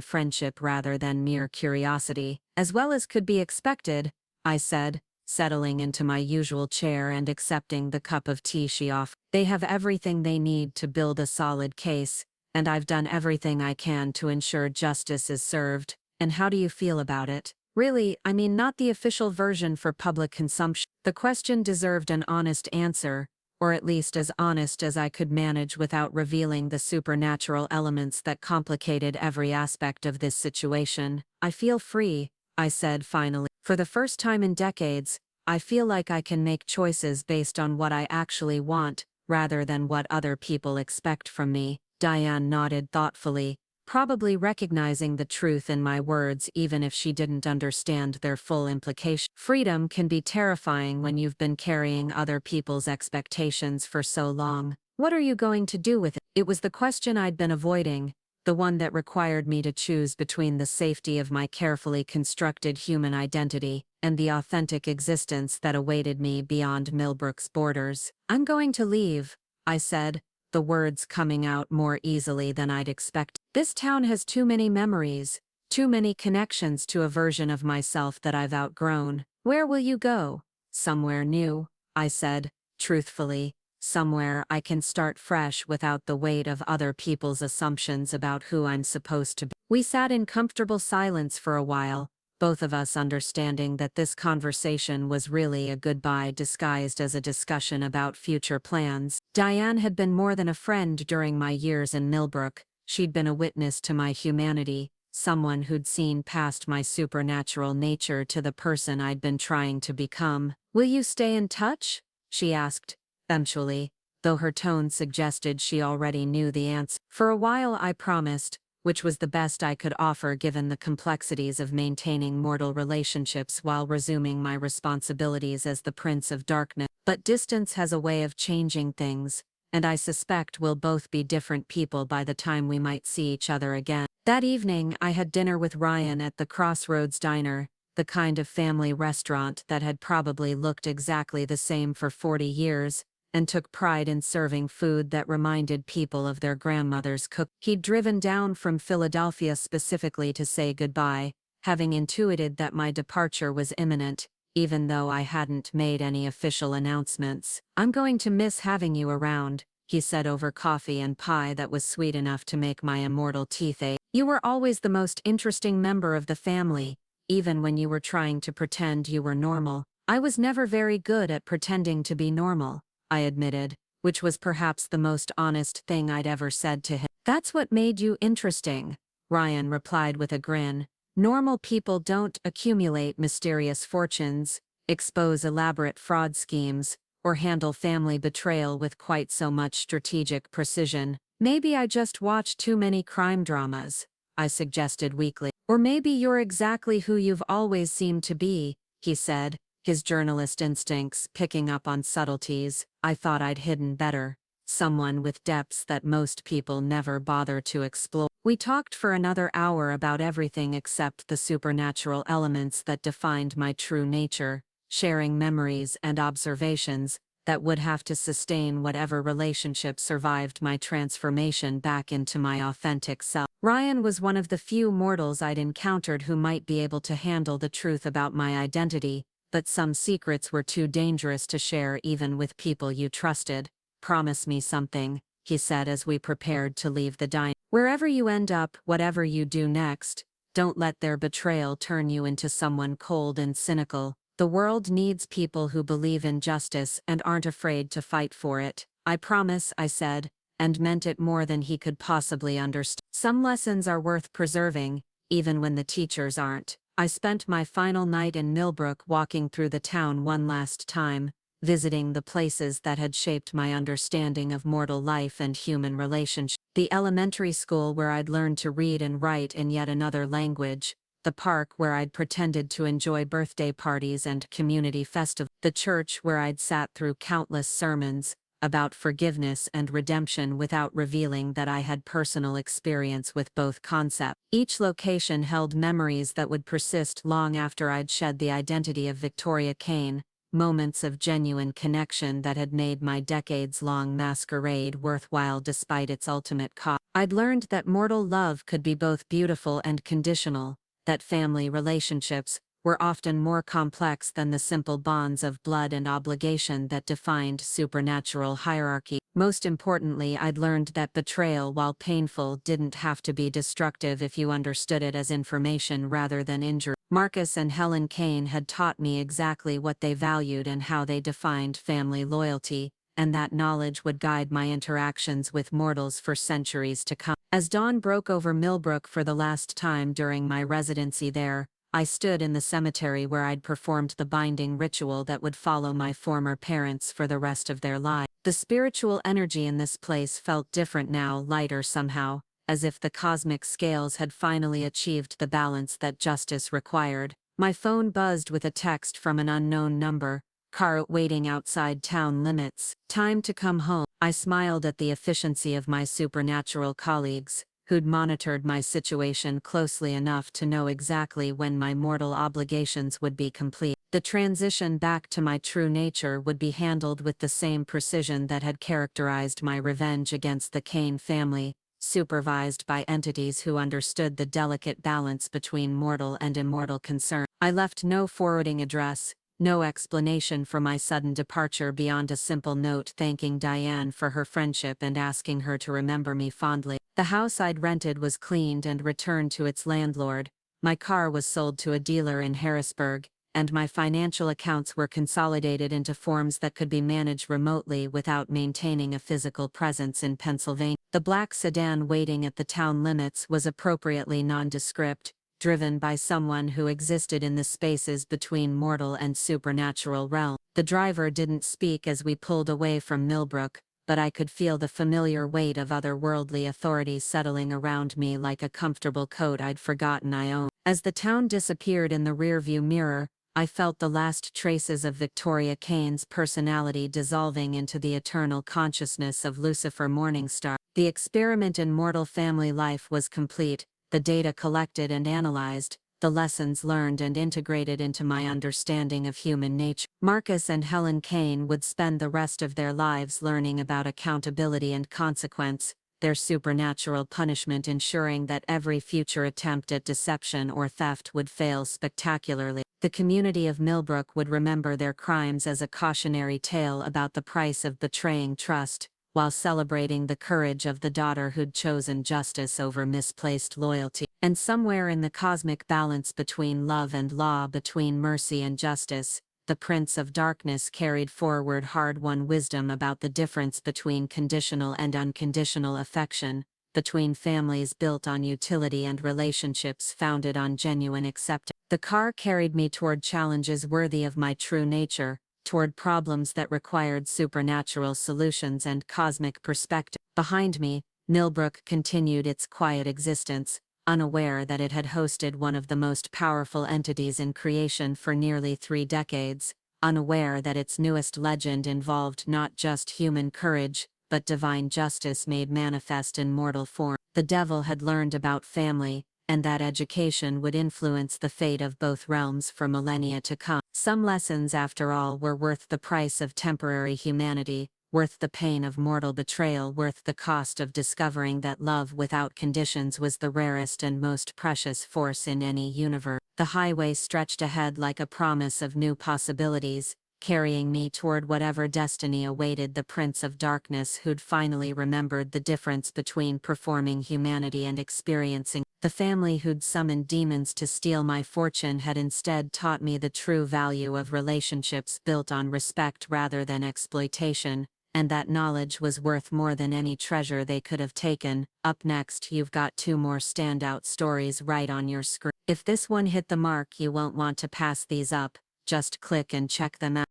friendship rather than mere curiosity. "As well as could be expected," I said, settling into my usual chair and accepting the cup of tea she offered. "They have everything they need to build a solid case, and I've done everything I can to ensure justice is served." "And how do you feel about it?" "Really, I mean not the official version for public consumption." The question deserved an honest answer, or at least as honest as I could manage without revealing the supernatural elements that complicated every aspect of this situation. "I feel free," I said finally. "For the first time in decades, I feel like I can make choices based on what I actually want, rather than what other people expect from me." Diane nodded thoughtfully, probably recognizing the truth in my words even if she didn't understand their full implication. "Freedom can be terrifying when you've been carrying other people's expectations for so long. What are you going to do with it?" It was the question I'd been avoiding, the one that required me to choose between the safety of my carefully constructed human identity and the authentic existence that awaited me beyond Millbrook's borders. "I'm going to leave," I said, the words coming out more easily than I'd expected. "This town has too many memories, too many connections to a version of myself that I've outgrown." "Where will you go?" "Somewhere new," I said, truthfully, "somewhere I can start fresh without the weight of other people's assumptions about who I'm supposed to be." We sat in comfortable silence for a while, both of us understanding that this conversation was really a goodbye disguised as a discussion about future plans. Diane had been more than a friend during my years in Millbrook. She'd been a witness to my humanity, someone who'd seen past my supernatural nature to the person I'd been trying to become. "Will you stay in touch?" she asked, eventually, though her tone suggested she already knew the answer. "For a while," I promised, which was the best I could offer given the complexities of maintaining mortal relationships while resuming my responsibilities as the Prince of Darkness. "But distance has a way of changing things, and I suspect we'll both be different people by the time we might see each other again." That evening, I had dinner with Ryan at the Crossroads Diner, the kind of family restaurant that had probably looked exactly the same for 40 years, and took pride in serving food that reminded people of their grandmother's cook. He'd driven down from Philadelphia specifically to say goodbye, having intuited that my departure was imminent, even though I hadn't made any official announcements. "I'm going to miss having you around," he said over coffee and pie that was sweet enough to make my immortal teeth ache. "You were always the most interesting member of the family, even when you were trying to pretend you were normal." "I was never very good at pretending to be normal," I admitted, which was perhaps the most honest thing I'd ever said to him. "That's what made you interesting," Ryan replied with a grin. "Normal people don't accumulate mysterious fortunes, expose elaborate fraud schemes, or handle family betrayal with quite so much strategic precision." "Maybe I just watch too many crime dramas," I suggested weakly. "Or maybe you're exactly who you've always seemed to be," he said, his journalist instincts picking up on subtleties I thought I'd hidden better. "Someone with depths that most people never bother to explore." We talked for another hour about everything except the supernatural elements that defined my true nature, sharing memories and observations that would have to sustain whatever relationship survived my transformation back into my authentic self. Ryan was one of the few mortals I'd encountered who might be able to handle the truth about my identity, but some secrets were too dangerous to share even with people you trusted. "Promise me something," he said as we prepared to leave the diner. "Wherever you end up, whatever you do next, don't let their betrayal turn you into someone cold and cynical. The world needs people who believe in justice and aren't afraid to fight for it." "I promise," I said, and meant it more than he could possibly understand. Some lessons are worth preserving, even when the teachers aren't. I spent my final night in Millbrook walking through the town one last time, visiting the places that had shaped my understanding of mortal life and human relationships. The elementary school where I'd learned to read and write in yet another language, the park where I'd pretended to enjoy birthday parties and community festivals, the church where I'd sat through countless sermons about forgiveness and redemption without revealing that I had personal experience with both concepts. Each location held memories that would persist long after I'd shed the identity of Victoria Kane, moments of genuine connection that had made my decades-long masquerade worthwhile despite its ultimate cost. I'd learned that mortal love could be both beautiful and conditional, that family relationships were often more complex than the simple bonds of blood and obligation that defined supernatural hierarchy. Most importantly, I'd learned that betrayal, while painful, didn't have to be destructive if you understood it as information rather than injury. Marcus and Helen Kane had taught me exactly what they valued and how they defined family loyalty, and that knowledge would guide my interactions with mortals for centuries to come. As dawn broke over Millbrook for the last time during my residency there, I stood in the cemetery where I'd performed the binding ritual that would follow my former parents for the rest of their lives. The spiritual energy in this place felt different now, lighter somehow, as if the cosmic scales had finally achieved the balance that justice required. My phone buzzed with a text from an unknown number. Car waiting outside town limits. Time to come home. I smiled at the efficiency of my supernatural colleagues, who'd monitored my situation closely enough to know exactly when my mortal obligations would be complete. The transition back to my true nature would be handled with the same precision that had characterized my revenge against the Kane family, supervised by entities who understood the delicate balance between mortal and immortal concern. I left no forwarding address, no explanation for my sudden departure beyond a simple note thanking Diane for her friendship and asking her to remember me fondly. The house I'd rented was cleaned and returned to its landlord, my car was sold to a dealer in Harrisburg, and my financial accounts were consolidated into forms that could be managed remotely without maintaining a physical presence in Pennsylvania. The black sedan waiting at the town limits was appropriately nondescript, driven by someone who existed in the spaces between mortal and supernatural realm. The driver didn't speak as we pulled away from Millbrook, but I could feel the familiar weight of otherworldly authority settling around me like a comfortable coat I'd forgotten I owned. As the town disappeared in the rearview mirror, I felt the last traces of Victoria Kane's personality dissolving into the eternal consciousness of Lucifer Morningstar. The experiment in mortal family life was complete, the data collected and analyzed, the lessons learned and integrated into my understanding of human nature. Marcus and Helen Kane would spend the rest of their lives learning about accountability and consequence, their supernatural punishment ensuring that every future attempt at deception or theft would fail spectacularly. The community of Millbrook would remember their crimes as a cautionary tale about the price of betraying trust, while celebrating the courage of the daughter who'd chosen justice over misplaced loyalty. And somewhere in the cosmic balance between love and law, between mercy and justice, the Prince of Darkness carried forward hard-won wisdom about the difference between conditional and unconditional affection, between families built on utility and relationships founded on genuine acceptance. The car carried me toward challenges worthy of my true nature, toward problems that required supernatural solutions and cosmic perspective. Behind me, Millbrook continued its quiet existence, unaware that it had hosted one of the most powerful entities in creation for nearly 3 decades, unaware that its newest legend involved not just human courage, but divine justice made manifest in mortal form. The devil had learned about family, and that education would influence the fate of both realms for millennia to come. Some lessons, after all, were worth the price of temporary humanity, worth the pain of mortal betrayal, worth the cost of discovering that love without conditions was the rarest and most precious force in any universe. The highway stretched ahead like a promise of new possibilities, carrying me toward whatever destiny awaited the Prince of Darkness who'd finally remembered the difference between performing humanity and experiencing. The family who'd summoned demons to steal my fortune had instead taught me the true value of relationships built on respect rather than exploitation, and that knowledge was worth more than any treasure they could have taken. Up next, you've got 2 more standout stories right on your screen. If this one hit the mark, you won't want to pass these up, just click and check them out.